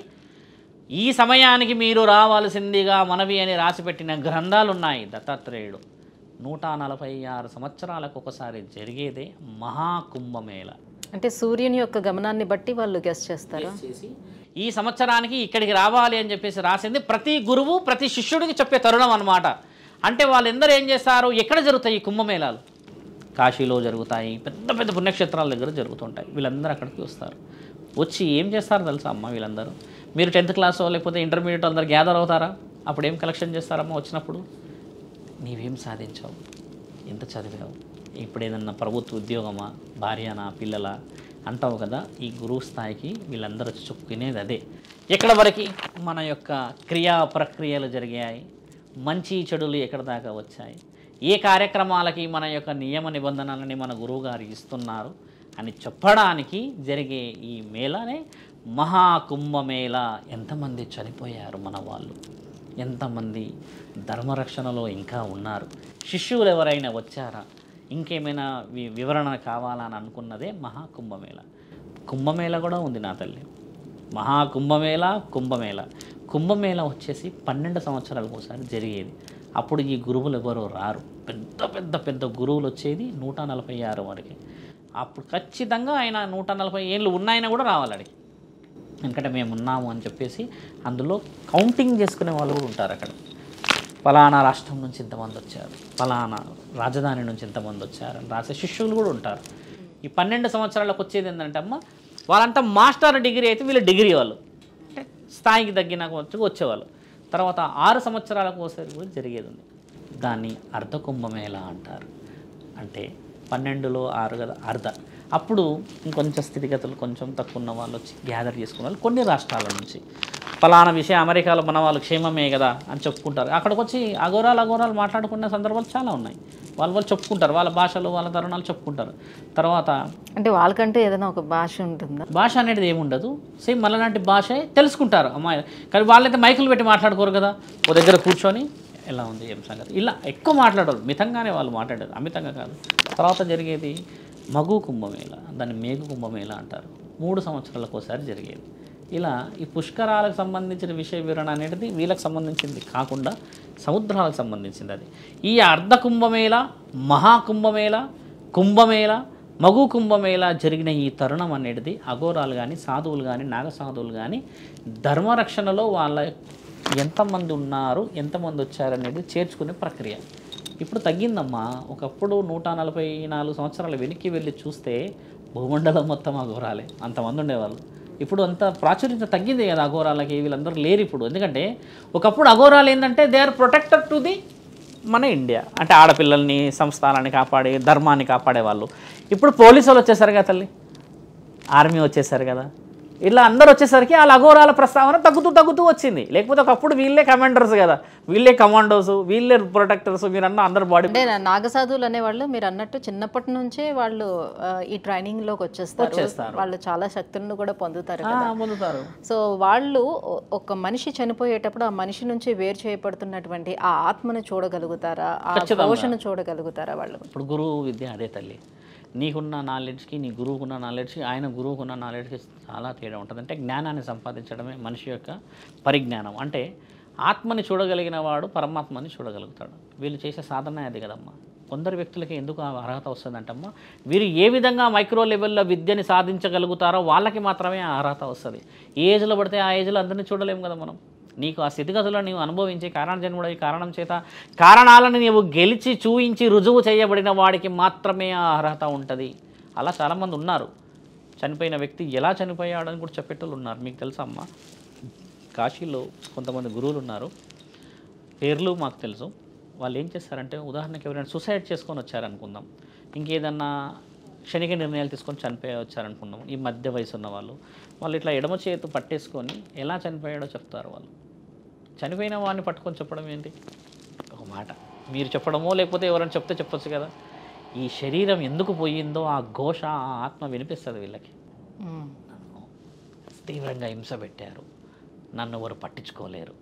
[SPEAKER 3] ఈ సమయానికి మీరు రావాల్సిందిగా మనవి అని రాసిపెట్టిన గ్రంథాలు ఉన్నాయి. దత్తాత్రేయుడు 146 సంవత్సరాలకు ఒకసారి జరిగేదే మహాకుంభమేళ.
[SPEAKER 2] అంటే సూర్యుని యొక్క గమనాన్ని బట్టి వాళ్ళు గెస్ చేస్తారు.
[SPEAKER 3] ఈ సంవత్సరానికి ఇక్కడికి రావాలి అని చెప్పేసి రాసింది ప్రతి గురువు ప్రతి శిష్యుడికి చెప్పే తరుణం అన్నమాట. అంటే వాళ్ళందరూ ఏం చేస్తారు? ఎక్కడ జరుగుతాయి ఈ కుంభమేళాలు? కాశీలో జరుగుతాయి, పెద్ద పెద్ద పుణ్యక్షేత్రాల దగ్గర జరుగుతుంటాయి. వీళ్ళందరూ అక్కడికి వస్తారు. వచ్చి ఏం చేస్తారు తెలుసా అమ్మ? వీళ్ళందరూ మీరు 10th క్లాస్ లేకపోతే ఇంటర్మీడియట్ అందరు గ్యాదర్ అవుతారా? అప్పుడు ఏం కలెక్షన్ చేస్తారమ్మా? వచ్చినప్పుడు నీవేం సాధించావు, ఎంత చదివావు, ఇప్పుడు ఏదన్నా ప్రభుత్వ ఉద్యోగమా, భార్యనా, పిల్లలా అంటావు కదా. ఈ గురువు స్థాయికి వీళ్ళందరూ చెప్పుకునేది అదే. ఎక్కడ వరకు మన యొక్క క్రియా ప్రక్రియలు జరిగాయి, మంచి చెడులు ఎక్కడ దాకా వచ్చాయి, ఏ కార్యక్రమాలకి మన యొక్క నియమ నిబంధనలని మన గురువుగారు ఇస్తున్నారు అని చెప్పడానికి జరిగే ఈ మేళానే మహాకుంభమేళ. ఎంతమంది చనిపోయారు మన వాళ్ళు, ఎంతమంది ధర్మరక్షణలో ఇంకా ఉన్నారు, శిష్యులు ఎవరైనా వచ్చారా, ఇంకేమైనా వివరణ కావాలని అనుకున్నదే మహాకుంభమేళ. కుంభమేళ కూడా ఉంది నా తల్లి. మహాకుంభమేళ, కుంభమేళ వచ్చేసి 12 సంవత్సరాలకు ఒకసారి జరిగేది. అప్పుడు ఈ గురువులు ఎవరో రారు, పెద్ద గురువులు వచ్చేది 146 వరకు. అప్పుడు ఖచ్చితంగా ఆయన 140 ఏళ్ళు ఉన్నాయన కూడా రావాలి అడిగి, ఎందుకంటే మేము ఉన్నాము అని చెప్పేసి అందులో కౌంటింగ్ చేసుకునే వాళ్ళు కూడా ఉంటారు. అక్కడ ఫలానా రాష్ట్రం నుంచి ఇంతమంది వచ్చారు, ఫలానా రాజధాని నుంచి ఇంతమంది వచ్చారు అని రాసే శిష్యులు కూడా ఉంటారు. ఈ 12 సంవత్సరాలకు వచ్చేది ఏంటంటే అమ్మ, వాళ్ళంతా మాస్టర్ డిగ్రీ అయితే వీళ్ళు డిగ్రీ వాళ్ళు, అంటే స్థాయికి తగ్గిన వచ్చేవాళ్ళు. తర్వాత 6 సంవత్సరాలకు ఒకసారి కూడా జరిగేది ఉంది. దాన్ని అర్ధకుంభమేళ అంటారు. అంటే 12లో 6 కదా అర్ధ. అప్పుడు ఇంకొంచెం స్థితిగతులు కొంచెం తక్కువ ఉన్న వాళ్ళు వచ్చి గ్యాదర్ చేసుకున్న వాళ్ళు కొన్ని రాష్ట్రాల నుంచి ఫలానా విషయం అమెరికాలో మన వాళ్ళు క్షేమమే కదా అని చెప్పుకుంటారు. అక్కడికి వచ్చి అఘోరాలు మాట్లాడుకునే సందర్భాలు చాలా ఉన్నాయి. వాళ్ళు చెప్పుకుంటారు, వాళ్ళ భాషలు వాళ్ళ తరుణాలు చెప్పుకుంటారు. తర్వాత
[SPEAKER 2] అంటే వాళ్ళకంటూ ఏదైనా ఒక భాష ఉంటుందా?
[SPEAKER 3] భాష అనేది ఏముండదు, సేమ్ మనలాంటి భాషే తెలుసుకుంటారు అమ్మాయిలు. కానీ వాళ్ళైతే మైకులు పెట్టి మాట్లాడుకోరు కదా, ఓ దగ్గర కూర్చొని ఎలా ఉంది ఏం సంగతి ఇలా ఎక్కువ మాట్లాడరు, మితంగానే వాళ్ళు మాట్లాడారు, అమితంగా కాదు. తర్వాత జరిగేది మగు కుంభమేళ, దాన్ని మేఘు కుంభమేళ అంటారు. 3 సంవత్సరాలకు ఒకసారి జరిగేది. ఇలా ఈ పుష్కరాలకు సంబంధించిన విషయ వివరణ అనేది వీళ్ళకి సంబంధించింది కాకుండా సముద్రాలకు సంబంధించింది. అది ఈ అర్ధ కుంభమేళ, మహాకుంభమేళ, కుంభమేళ, మగు కుంభమేళ జరిగిన ఈ తరుణం అనేది అఘోరాలు కానీ సాధువులు కానీ నాగసాధువులు కానీ ధర్మరక్షణలో వాళ్ళ ఎంతమంది ఉన్నారు ఎంతమంది వచ్చారనేది చేర్చుకునే ప్రక్రియ. ఇప్పుడు తగ్గిందమ్మా. ఒకప్పుడు 144 సంవత్సరాలు వెనక్కి వెళ్ళి చూస్తే భూమండలం మొత్తం అఘోరాలే, అంతమంది ఉండేవాళ్ళు. ఇప్పుడు అంత ప్రాచుర్యం తగ్గింది కదా అఘోరాలకి, వీళ్ళందరూ లేరు ఇప్పుడు. ఎందుకంటే ఒకప్పుడు అఘోరాలు ఏంటంటే they are protected to the మన ఇండియా, అంటే ఆడపిల్లల్ని సంస్థానాన్ని కాపాడే ధర్మాన్ని కాపాడేవాళ్ళు. ఇప్పుడు పోలీసు వాళ్ళు వచ్చేసారు కదా తల్లి, ఆర్మీ వచ్చేసారు కదా, ఇలా అందరు వచ్చేసరికి వాళ్ళ అఘోరాల ప్రస్తావన తగ్గుతూ వచ్చింది. లేకపోతే ఒకప్పుడు వీళ్ళే కమాండర్స్ కదా, వీళ్ళే కమాండోస్, వీళ్ళే ప్రొటెక్టర్స్. మీరు అన్న అందరు బాడీ
[SPEAKER 2] అంటే నాగసాధువులు అనేవాళ్ళు మీరు అన్నట్టు చిన్నప్పటి నుంచే వాళ్ళు ఈ ట్రైనింగ్ లోకి వచ్చేస్తారు. వాళ్ళు చాలా శక్తులను కూడా పొందుతారు. సో వాళ్ళు ఒక మనిషి చనిపోయేటప్పుడు ఆ మనిషి నుంచి వేరు చేయబడుతున్నటువంటి ఆ ఆత్మను చూడగలుగుతారా, ఆ దోషను చూడగలుగుతారా వాళ్ళు?
[SPEAKER 3] ఇప్పుడు గురువు విద్య అదే తల్లి. నీకున్న నాలెడ్జ్కి నీ గురువుకున్న నాలెడ్జ్కి ఆయన గురువుకున్న నాలెడ్జ్కి చాలా తేడా ఉంటుంది. అంటే జ్ఞానాన్ని సంపాదించడమే మనిషి యొక్క పరిజ్ఞానం. అంటే ఆత్మని చూడగలిగిన వాడు పరమాత్మని చూడగలుగుతాడు. వీళ్ళు చేసే సాధన అది కదమ్మా. కొందరు వ్యక్తులకి ఎందుకు ఆ అర్హత వస్తుందంటమ్మా, వీరు ఏ విధంగా మైక్రో లెవెల్లో విద్యని సాధించగలుగుతారో వాళ్ళకి మాత్రమే ఆ అర్హత వస్తుంది. ఏ ఏజ్లో పడితే ఆ ఏజ్లో అందరినీ చూడలేము కదా మనం. నీకు ఆ స్థితిగతులను నీవు అనుభవించి కారణజన్ముడై కారణం చేత కారణాలను నీవు గెలిచి చూయించి రుజువు చేయబడిన వాడికి మాత్రమే ఆ అర్హత ఉంటుంది. అలా చాలామంది ఉన్నారు. చనిపోయిన వ్యక్తి ఎలా చనిపోయాడని కూడా చెప్పేటోళ్ళు ఉన్నారు. మీకు తెలుసా అమ్మ, కాశీలో కొంతమంది గురువులు ఉన్నారు, పేర్లు మాకు తెలుసు. వాళ్ళు ఏం చేస్తారంటే, ఉదాహరణకి ఎవరైనా సూసైడ్ చేసుకొని వచ్చారనుకుందాం, ఇంకేదన్నా క్షణిక నిర్ణయాలు తీసుకొని చనిపోయి వచ్చారనుకుందాం, ఈ మధ్య వయసు ఉన్న వాళ్ళు ఇట్లా ఎడమ చేతు పట్టేసుకొని ఎలా చనిపోయాడో చెప్తారు. వాళ్ళు చనిపోయిన వాడిని పట్టుకొని చెప్పడం ఏంటి, ఒక మాట మీరు చెప్పడమో లేకపోతే ఎవరైనా చెప్తే చెప్పొచ్చు కదా. ఈ శరీరం ఎందుకు పోయిందో ఆ ఘోష, ఆ ఆత్మ వినిపిస్తుంది వీళ్ళకి. నన్ను తీవ్రంగా హింస పెట్టారు, నన్ను ఎవరు పట్టించుకోలేరు,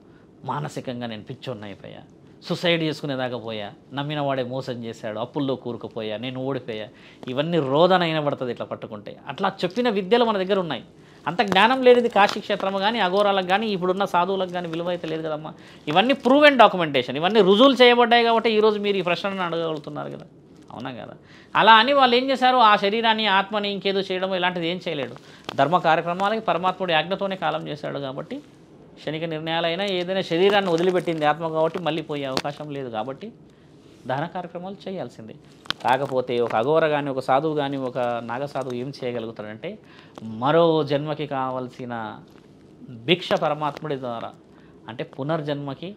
[SPEAKER 3] మానసికంగా నేను పిచ్చోన్నైపోయా, సూసైడ్ చేసుకునేదాకా పోయా, నమ్మిన వాడే మోసం చేశాడు, అప్పుల్లో కూరుకుపోయా, నేను ఓడిపోయా, ఇవన్నీ రోదన అయినబడుతుంది ఇట్లా పట్టుకుంటే. అట్లా చెప్పిన విద్యలు మన దగ్గర ఉన్నాయి. అంత జ్ఞానం లేనిది కాశీ క్షేత్రము కానీ అఘోరాలకు కానీ ఇప్పుడున్న సాధువులకు కానీ విలువ అయితే లేదు కదమ్మా. ఇవన్నీ ప్రూవ్ అండ్ డాక్యుమెంటేషన్, ఇవన్నీ రుజువులు చేయబడ్డాయి కాబట్టి ఈరోజు మీరు ఈ ప్రశ్నను అడగలుగుతున్నారు కదా, అవునా కదా. అలా అని వాళ్ళు ఏం చేశారు, ఆ శరీరాన్ని ఆత్మని ఇంకేదో చేయడం ఇలాంటిది ఏం చేయలేడు. ధర్మ కార్యక్రమాలకి పరమాత్ముడి ఆజ్ఞతోనే కాలం చేశాడు కాబట్టి క్షణిక నిర్ణయాలైనా ఏదైనా శరీరాన్ని వదిలిపెట్టింది ఆత్మ కాబట్టి మళ్ళీ పోయే అవకాశం లేదు. కాబట్టి దహన కార్యక్రమాలు చేయాల్సిందే. కాకపోతే ఒక అఘోర కానీ ఒక సాధువు కానీ ఒక నాగసాధువు ఏం చేయగలుగుతాడంటే, మరో జన్మకి కావలసిన భిక్ష పరమాత్ముడి ద్వారా, అంటే పునర్జన్మకి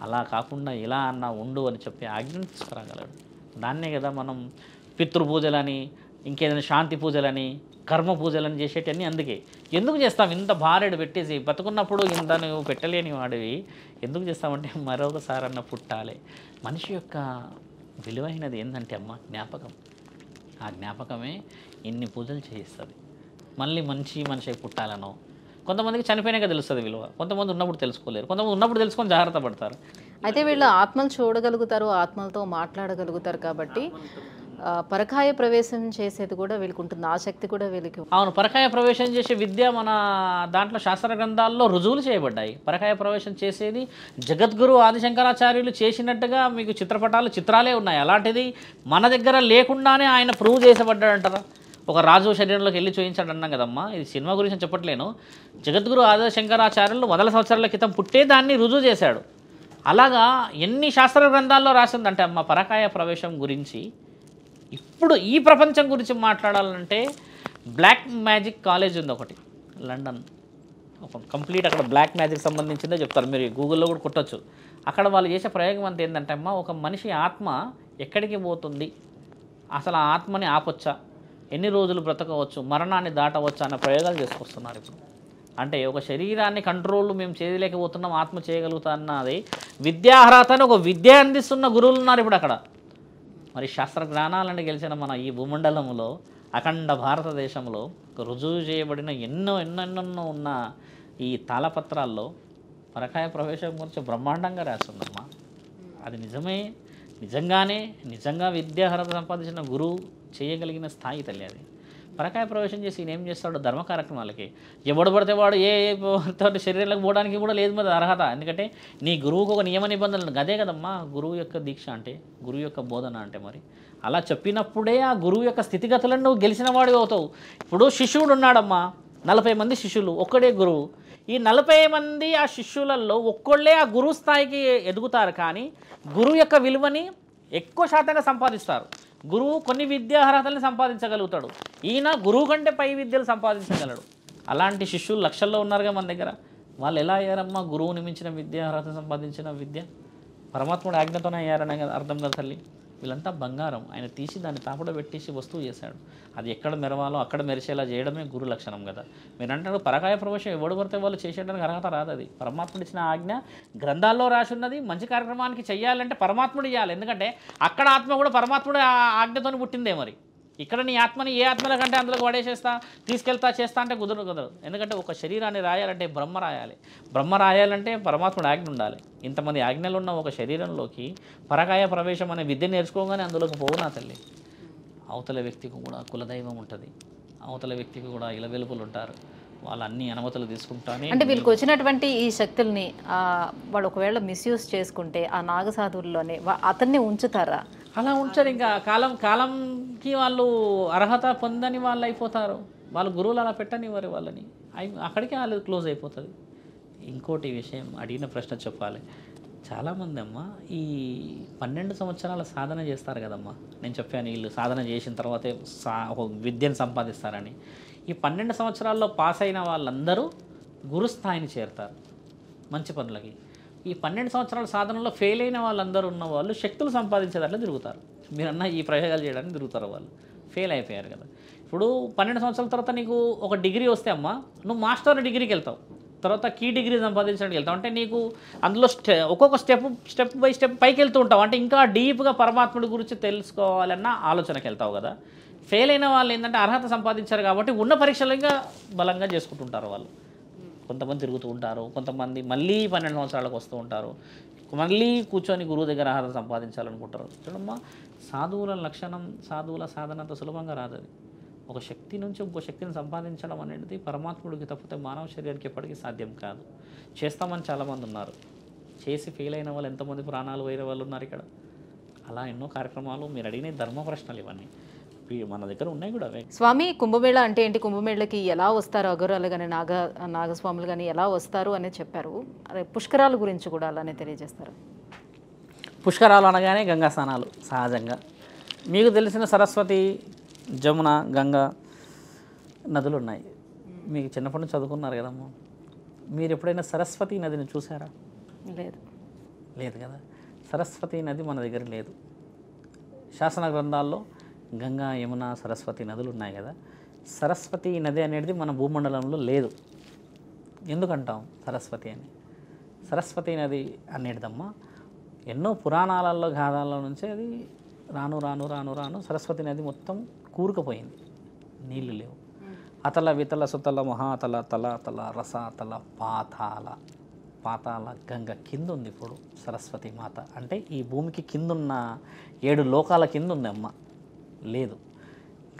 [SPEAKER 3] అలా కాకుండా ఇలా అన్నా ఉండు అని చెప్పి ఆజ్ఞను తీసుకురాగలడు. దాన్నే కదా మనం పితృపూజలని, ఇంకేదైనా శాంతి పూజలని, కర్మ పూజలని చేసేటన్నీ. అందుకే ఎందుకు చేస్తాం ఇంత భార్యడు పెట్టేసి, బతుకున్నప్పుడు ఇంత నువ్వు పెట్టలేని వాడివి ఎందుకు చేస్తామంటే మరొకసారి అన్న పుట్టాలి. మనిషి యొక్క విలువైనది ఏంటంటే అమ్మ జ్ఞాపకం. ఆ జ్ఞాపకమే ఇన్ని పూజలు చేయిస్తుంది. మళ్ళీ మనిషి పుట్టాలనో, కొంతమందికి చనిపోయినాక తెలుస్తుంది విలువ, కొంతమంది ఉన్నప్పుడు తెలుసుకోలేరు, కొంతమంది ఉన్నప్పుడు తెలుసుకొని జాగ్రత్త పడతారు.
[SPEAKER 2] అయితే వీళ్ళు ఆత్మలు చూడగలుగుతారు, ఆత్మలతో మాట్లాడగలుగుతారు కాబట్టి పరకాయ ప్రవేశం చేసేది కూడా వీళ్ళకి ఉంటుంది, ఆ శక్తి కూడా వీళ్ళకి.
[SPEAKER 3] అవును, పరకాయ ప్రవేశం చేసే విద్య మన దాంట్లో శాస్త్ర గ్రంథాల్లో రుజువులు చేయబడ్డాయి. పరకాయ ప్రవేశం చేసేది జగద్గురు ఆదిశంకరాచార్యులు చేసినట్టుగా మీకు చిత్రాలే ఉన్నాయి. అలాంటిది మన దగ్గర లేకుండానే ఆయన ప్రూవ్ చేసబడ్డాడంటారా. ఒక రాజు శరీరంలోకి వెళ్ళి చూపించాడు అన్నాం కదమ్మా, ఇది సినిమా గురించి చెప్పట్లేను. జగద్గురు ఆదిశంకరాచార్యులు 100 సంవత్సరాల క్రితం పుట్టే దాన్ని రుజువు చేశాడు. అలాగా ఎన్ని శాస్త్ర గ్రంథాల్లో రాసిందంటే అమ్మ పరకాయ ప్రవేశం గురించి. ఇప్పుడు ఈ ప్రపంచం గురించి మాట్లాడాలంటే బ్లాక్ మ్యాజిక్ కాలేజ్ ఉంది ఒకటి లండన్, ఒక కంప్లీట్ అక్కడ బ్లాక్ మ్యాజిక్ సంబంధించిందే చెప్తారు, మీరు గూగుల్లో కూడా కొట్టచ్చు. అక్కడ వాళ్ళు చేసే ప్రయోగం అంతా ఏంటంటే అమ్మ, ఒక మనిషి ఆత్మ ఎక్కడికి పోతుంది, అసలు ఆ ఆత్మని ఆపొచ్చా, ఎన్ని రోజులు బ్రతకవచ్చు, మరణాన్ని దాటవచ్చా అన్న ప్రయోగాలు చేసుకొస్తున్నారు ఇప్పుడు. అంటే ఒక శరీరాన్ని కంట్రోల్ మేము చేయలేకపోతున్నాం, ఆత్మ చేయగలుగుతా అన్నది విద్యార్హతను ఒక విద్య అందిస్తున్న గురువులు ఉన్నారు ఇప్పుడు అక్కడ. మరి శాస్త్ర జ్ఞానాలను గెలిచిన మన ఈ భూమండలంలో, అఖండ భారతదేశంలో రుజువు చేయబడిన ఎన్నెన్నో ఉన్న ఈ తాళపత్రాల్లో పరకాయ ప్రవేశం గురించి బ్రహ్మాండంగా రాస్తుందమ్మా. అది నిజంగా విద్యార్హత సంపాదించిన గురువు చేయగలిగిన స్థాయి తల్లి అది. పరకాయ ప్రవేశం చేసి ఈయన ఏం చేస్తాడు, ధర్మ కార్యక్రమాలకి ఎవడు పడితే వాడు ఏ శరీరాలకు పోవడానికి కూడా లేదు మరి అర్హత. ఎందుకంటే నీ గురువుకు ఒక నియమ నిబంధనలు, అదే కదమ్మా గురువు యొక్క దీక్ష అంటే, గురువు యొక్క బోధన అంటే. మరి అలా చెప్పినప్పుడే ఆ గురువు యొక్క స్థితిగతులను నువ్వు గెలిచిన వాడివి అవుతావు. ఇప్పుడు శిష్యుడు ఉన్నాడమ్మా, 40 మంది శిష్యులు, ఒక్కడే గురువు. ఈ 40 మంది ఆ శిష్యులలో ఒక్కళ్ళే ఆ గురువు స్థాయికి ఎదుగుతారు, కానీ గురువు యొక్క విలువని ఎక్కువ శాతంగా సంపాదిస్తారు. గురువు కొన్ని విద్యార్హతల్ని సంపాదించగలుగుతాడు, ఈయన గురువు కంటే పై విద్యలు సంపాదించగలడు. అలాంటి శిష్యులు లక్షల్లో ఉన్నారుగా మన దగ్గర. వాళ్ళు ఎలా అయ్యారమ్మా గురువుని మించిన విద్యార్హత సంపాదించిన విద్య? పరమాత్ముడు ఆజ్ఞతోనే అయ్యారనే కదా అర్థం కదా తల్లి. వీళ్ళంతా బంగారం ఆయన తీసి దాన్ని తాపడో పెట్టేసి వస్తువు చేశాడు. అది ఎక్కడ మెరవాలో అక్కడ మెరిసేలా చేయడమే గురు లక్షణం కదా. మీరు అంటారు పరకాయ ప్రవేశం ఎవడు పడితే వాళ్ళు చేసేయడానికి అర్హత రాదు. అది పరమాత్ముడు ఇచ్చిన ఆజ్ఞ, గ్రంథాల్లో రాసి ఉన్నది. మంచి కార్యక్రమానికి చెయ్యాలంటే పరమాత్ముడు ఇవ్వాలి. ఎందుకంటే అక్కడ ఆత్మ కూడా పరమాత్ముడు ఆజ్ఞతో పుట్టిందే. మరి ఇక్కడ నీ ఆత్మని ఏ ఆత్మల కంటే అందులోకి పడేసేస్తా, చేస్తా అంటే కుదరదు. ఎందుకంటే ఒక శరీరాన్ని రాయాలంటే బ్రహ్మ రాయాలంటే పరమాత్ముడు ఆజ్ఞ ఉండాలి. ఇంతమంది ఆజ్ఞలు ఉన్న ఒక శరీరంలోకి పరకాయ ప్రవేశం అనే విద్య నేర్చుకోగానే అందులోకి పోవునా తల్లి. అవతల వ్యక్తికి కూడా కులదైవం ఉంటుంది, అవతల వ్యక్తికి కూడా ఇలవెలుపులు ఉంటారు. వాళ్ళు అన్ని అనుమతులు తీసుకుంటానే.
[SPEAKER 2] అంటే వీళ్ళకి వచ్చినటువంటి ఈ శక్తుల్ని వాళ్ళు ఒకవేళ మిస్యూజ్ చేసుకుంటే ఆ నాగసాధువుల్లోనే అతన్ని ఉంచుతారా?
[SPEAKER 3] అలా ఉంచారు. ఇంకా కాలంకి వాళ్ళు అర్హత పొందని వాళ్ళు అయిపోతారు. వాళ్ళ గురువులు అలా పెట్టనివ్వరు వాళ్ళని, అక్కడికే వాళ్ళు క్లోజ్ అయిపోతుంది. ఇంకోటి విషయం అడిగిన ప్రశ్న చెప్పాలి. చాలామంది అమ్మ ఈ 12 సంవత్సరాల సాధన చేస్తారు కదమ్మా. నేను చెప్పాను వీళ్ళు సాధన చేసిన తర్వాతే ఒక విద్యను సంపాదిస్తారని. ఈ 12 సంవత్సరాల్లో పాస్ అయిన వాళ్ళందరూ గురుస్థాయిని చేరుతారు మంచి పనులకి. ఈ 12 సంవత్సరాల సాధనలో ఫెయిల్ అయిన వాళ్ళందరూ ఉన్న వాళ్ళు శక్తులు సంపాదించేదాంట్లో తిరుగుతారు. మీరన్నా ఈ ప్రయోగాలు చేయడానికి తిరుగుతారు. వాళ్ళు ఫెయిల్ అయిపోయారు కదా. ఇప్పుడు 12 సంవత్సరాల తర్వాత నీకు ఒక డిగ్రీ వస్తే అమ్మ నువ్వు మాస్టర్ డిగ్రీకి వెళ్తావు, తర్వాత కీ డిగ్రీ సంపాదించడానికి వెళ్తావు. అంటే నీకు అందులో ఒక్కొక్క స్టెప్ బై స్టెప్ పైకి వెళ్తూ ఉంటావు. అంటే ఇంకా డీప్గా పరమాత్ముడి గురించి తెలుసుకోవాలన్న ఆలోచనకి వెళ్తావు కదా. ఫెయిల్ అయిన వాళ్ళు ఏంటంటే అర్హత సంపాదించారు కాబట్టి ఉన్న పరీక్షలు ఇంకా బలంగా చేసుకుంటుంటారు. వాళ్ళు కొంతమంది తిరుగుతూ ఉంటారు, కొంతమంది మళ్ళీ 12 సంవత్సరాలకు వస్తూ ఉంటారు, మళ్ళీ కూర్చొని గురువు దగ్గర అర్హత సంపాదించాలనుకుంటారు. చూడమ్మా, సాధువుల లక్షణం, సాధువుల సాధన అంత సులభంగా రాదు. అది ఒక శక్తి నుంచి ఇంకో శక్తిని సంపాదించడం అనేది పరమాత్ముడికి తప్పితే మానవ శరీరానికి ఎప్పటికీ సాధ్యం కాదు. చేస్తామని చాలామంది ఉన్నారు, చేసి ఫెయిల్ అయిన వాళ్ళు ఎంతమంది ప్రాణాలు పోయిన వాళ్ళు ఉన్నారు ఇక్కడ. అలా ఎన్నో కార్యక్రమాలు. మీరు అడిగిన ధర్మ ప్రశ్నలు ఇవన్నీ మన దగ్గర ఉన్నాయి కూడా.
[SPEAKER 2] స్వామి, కుంభమేళ అంటే ఏంటి, కుంభమేళకి ఎలా వస్తారు అఘోరాలు కానీ నాగస్వాములు కానీ ఎలా వస్తారు అనేది చెప్పారు. అదే పుష్కరాల గురించి కూడా అలానే తెలియజేస్తారు.
[SPEAKER 3] పుష్కరాలు అనగానే గంగా స్నానాలు సహజంగా. మీకు తెలిసిన సరస్వతి, జమున, గంగా నదులు ఉన్నాయి. మీకు చిన్నప్పటి నుంచి చదువుకున్నారు కదమ్మా. మీరు ఎప్పుడైనా సరస్వతి నదిని చూసారా? లేదు కదా. సరస్వతి నది మన దగ్గర లేదు. శాసన గ్రంథాల్లో గంగా, యమున, సరస్వతి నదులు ఉన్నాయి కదా. సరస్వతి నది అనేది మన భూమండలంలో లేదు. ఎందుకంటాం సరస్వతి అని? సరస్వతి నది అనేటిదమ్మా ఎన్నో పురాణాలలో, గాథాల నుంచి అది రాను రాను రాను రాను సరస్వతి నది మొత్తం కూరుకుపోయింది. నీళ్లు లేవు. అతల వితల సుతల మహాతల తల తల రసాతల పాతాల గంగ కింద ఉంది ఇప్పుడు సరస్వతి మాత. అంటే ఈ భూమికి కిందున్న 7 లోకాల కింద ఉంది అమ్మ. లేదు,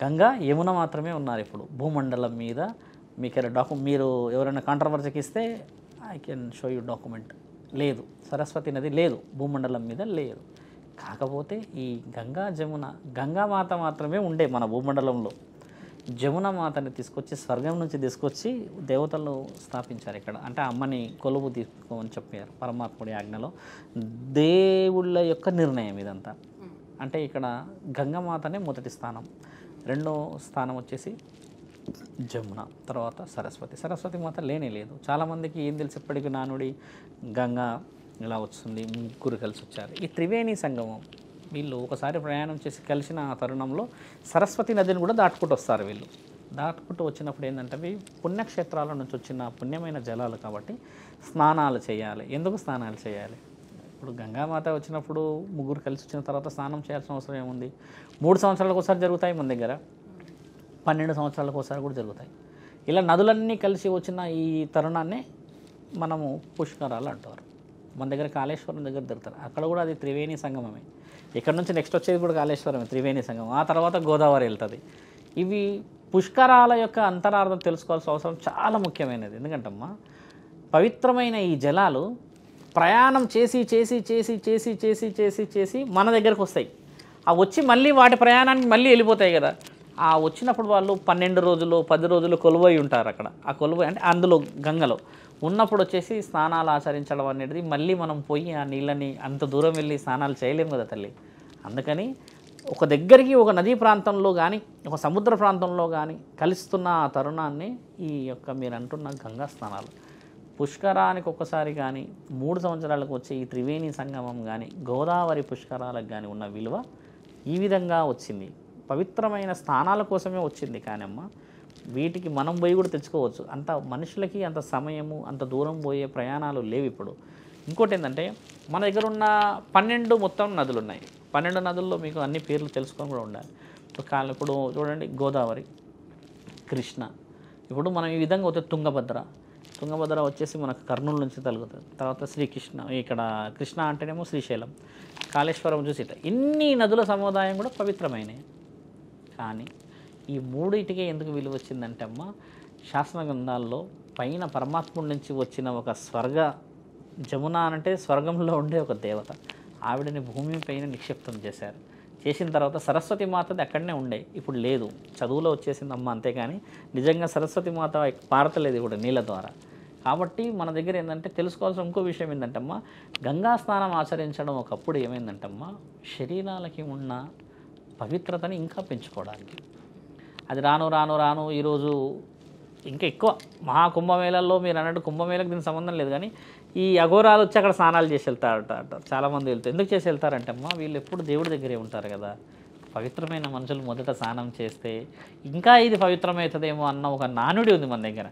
[SPEAKER 3] గంగా, యమున మాత్రమే ఉన్నారు ఇప్పుడు భూమండలం మీద. మీరు ఎవరైనా కాంట్రవర్సీకి ఇస్తే I can show you document. లేదు, సరస్వతి నది లేదు, భూమండలం మీద లేదు. కాకపోతే ఈ గంగా, జమున, గంగామాత మాత్రమే ఉండే మన భూమండలంలో. జమున మాతని తీసుకొచ్చి స్వర్గం నుంచి తీసుకొచ్చి దేవతలు స్థాపించారు ఇక్కడ. అంటే అమ్మని కొలువు తీసుకోమని చెప్పారు పరమాత్ముడి ఆజ్ఞలో. దేవుళ్ళ యొక్క నిర్ణయం ఇదంతా. అంటే ఇక్కడ గంగమాతనే మొదటి స్థానం, రెండో స్థానం వచ్చేసి జమున, తర్వాత సరస్వతి మాత లేనే లేదు. చాలామందికి ఏం తెలిసి ఎప్పటికీ నానుడి గంగా ఇలా వస్తుంది, ముగ్గురు కలిసి వచ్చారు. ఈ త్రివేణి సంగమం వీళ్ళు ఒకసారి ప్రయాణం చేసి కలిసిన ఆ తరుణంలో సరస్వతి నదిని కూడా దాటుకుంటూ వస్తారు. వీళ్ళు దాటుకుంటూ వచ్చినప్పుడు ఏంటంటే అవి పుణ్యక్షేత్రాల నుంచి వచ్చిన పుణ్యమైన జలాలు కాబట్టి స్నానాలు చేయాలి. ఎందుకు స్నానాలు చేయాలి? ఇప్పుడు గంగామాత వచ్చినప్పుడు ముగ్గురు కలిసి వచ్చిన తర్వాత స్నానం చేయాల్సిన అవసరం ఏముంది? 3 సంవత్సరాలకు ఒకసారి జరుగుతాయి మన దగ్గర, 12 సంవత్సరాలకు ఒకసారి కూడా జరుగుతాయి. ఇలా నదులన్నీ కలిసి వచ్చిన ఈ తరుణాన్ని మనము పుష్కరాలు అంటారు. మన దగ్గర కాళేశ్వరం దగ్గర జరుగుతారు. అక్కడ కూడా అది త్రివేణి సంగమమే. ఇక్కడ నుంచి నెక్స్ట్ వచ్చేది కూడా కాళేశ్వరమే, త్రివేణి సంగమం. ఆ తర్వాత గోదావరి వెళ్తుంది. ఇవి పుష్కరాల యొక్క అంతరార్థం తెలుసుకోవాల్సిన అవసరం చాలా ముఖ్యమైనది. ఎందుకంటమ్మా పవిత్రమైన ఈ జలాలు ప్రయాణం చేసి చేసి చేసి చేసి చేసి చేసి చేసి మన దగ్గరకు వస్తాయి. ఆ వచ్చి మళ్ళీ వాటి ప్రయాణానికి మళ్ళీ వెళ్ళిపోతాయి కదా. ఆ వచ్చినప్పుడు వాళ్ళు 12 రోజులు 10 రోజులు కొలువై ఉంటారు అక్కడ. ఆ కొలువై అంటే అందులో గంగలో ఉన్నప్పుడు వచ్చేసి స్నానాలు ఆచరించడం అనేది మళ్ళీ మనం పోయి ఆ నీళ్ళని అంత దూరం వెళ్ళి స్నానాలు చేయలేము కదా తల్లి. అందుకని ఒక దగ్గరికి ఒక నదీ ప్రాంతంలో కానీ ఒక సముద్ర ప్రాంతంలో కానీ కలుస్తున్న ఆ తరుణాన్ని ఈ యొక్క మీరు అంటున్న గంగా స్నానాలు, పుష్కరానికి ఒక్కసారి కానీ 3 సంవత్సరాలకు వచ్చే ఈ త్రివేణి సంగమం కానీ గోదావరి పుష్కరాలకు కానీ ఉన్న విలువ ఈ విధంగా వచ్చింది. పవిత్రమైన స్నానాల కోసమే వచ్చింది. కానీ అమ్మ వీటికి మనం పోయి కూడా తెచ్చుకోవచ్చు. అంత మనుషులకి అంత సమయము అంత దూరం పోయే ప్రయాణాలు లేవు ఇప్పుడు. ఇంకోటి ఏంటంటే మన దగ్గర ఉన్న 12 మొత్తం నదులు ఉన్నాయి. 12 నదుల్లో మీకు అన్ని పేర్లు తెలుసుకొని కూడా ఉండాలి. ఇప్పుడు చూడండి గోదావరి, కృష్ణ, ఇప్పుడు మనం ఈ విధంగా పోతే తుంగభద్ర వచ్చేసి మనకు కర్నూలు నుంచి తగులుతుంది. తర్వాత శ్రీకృష్ణ, ఇక్కడ కృష్ణ అంటేనేమో శ్రీశైలం, కాళేశ్వరం చూసి ఇట్లా ఇన్ని నదుల సముదాయం కూడా పవిత్రమైనవి. కానీ ఈ మూడింటికే ఎందుకు విలువ వచ్చిందంటే అమ్మ శాస్త్ర గ్రంథాల్లో పైన పరమాత్ముడి నుంచి వచ్చిన ఒక స్వర్గ జమున అంటే స్వర్గంలో ఉండే ఒక దేవత, ఆవిడని భూమి పైన నిక్షిప్తం చేశారు. చేసిన తర్వాత సరస్వతి మాతది అక్కడనే ఉండే, ఇప్పుడు లేదు, చదువులో వచ్చేసింది అమ్మ అంతేకాని నిజంగా సరస్వతి మాత పారతలేదు ఇప్పుడు నీళ్ళ ద్వారా. కాబట్టి మన దగ్గర ఏంటంటే తెలుసుకోవాల్సిన ఇంకో విషయం ఏంటంటమ్మా, గంగా స్నానం ఆచరించడం ఒకప్పుడు ఏమైందంటమ్మా శరీరాలకి ఉన్న పవిత్రతని ఇంకా పెంచుకోవడానికి. అది రాను రాను రాను ఈరోజు ఇంకా ఎక్కువ మహాకుంభమేళల్లో మీరు అన్నట్టు కుంభమేళకు దీనికి సంబంధం లేదు, కానీ ఈ అఘోరాలు వచ్చి అక్కడ స్నానాలు చేసి వెళ్తారట. చాలామంది వెళ్తారు. ఎందుకు చేసి వెళ్తారంటే అమ్మా వీళ్ళు ఎప్పుడు దేవుడి దగ్గరే ఉంటారు కదా. పవిత్రమైన మనుషులు మొదట స్నానం చేస్తే ఇంకా ఇది పవిత్రమవుతుందేమో అన్న ఒక నానుడి ఉంది మన దగ్గర.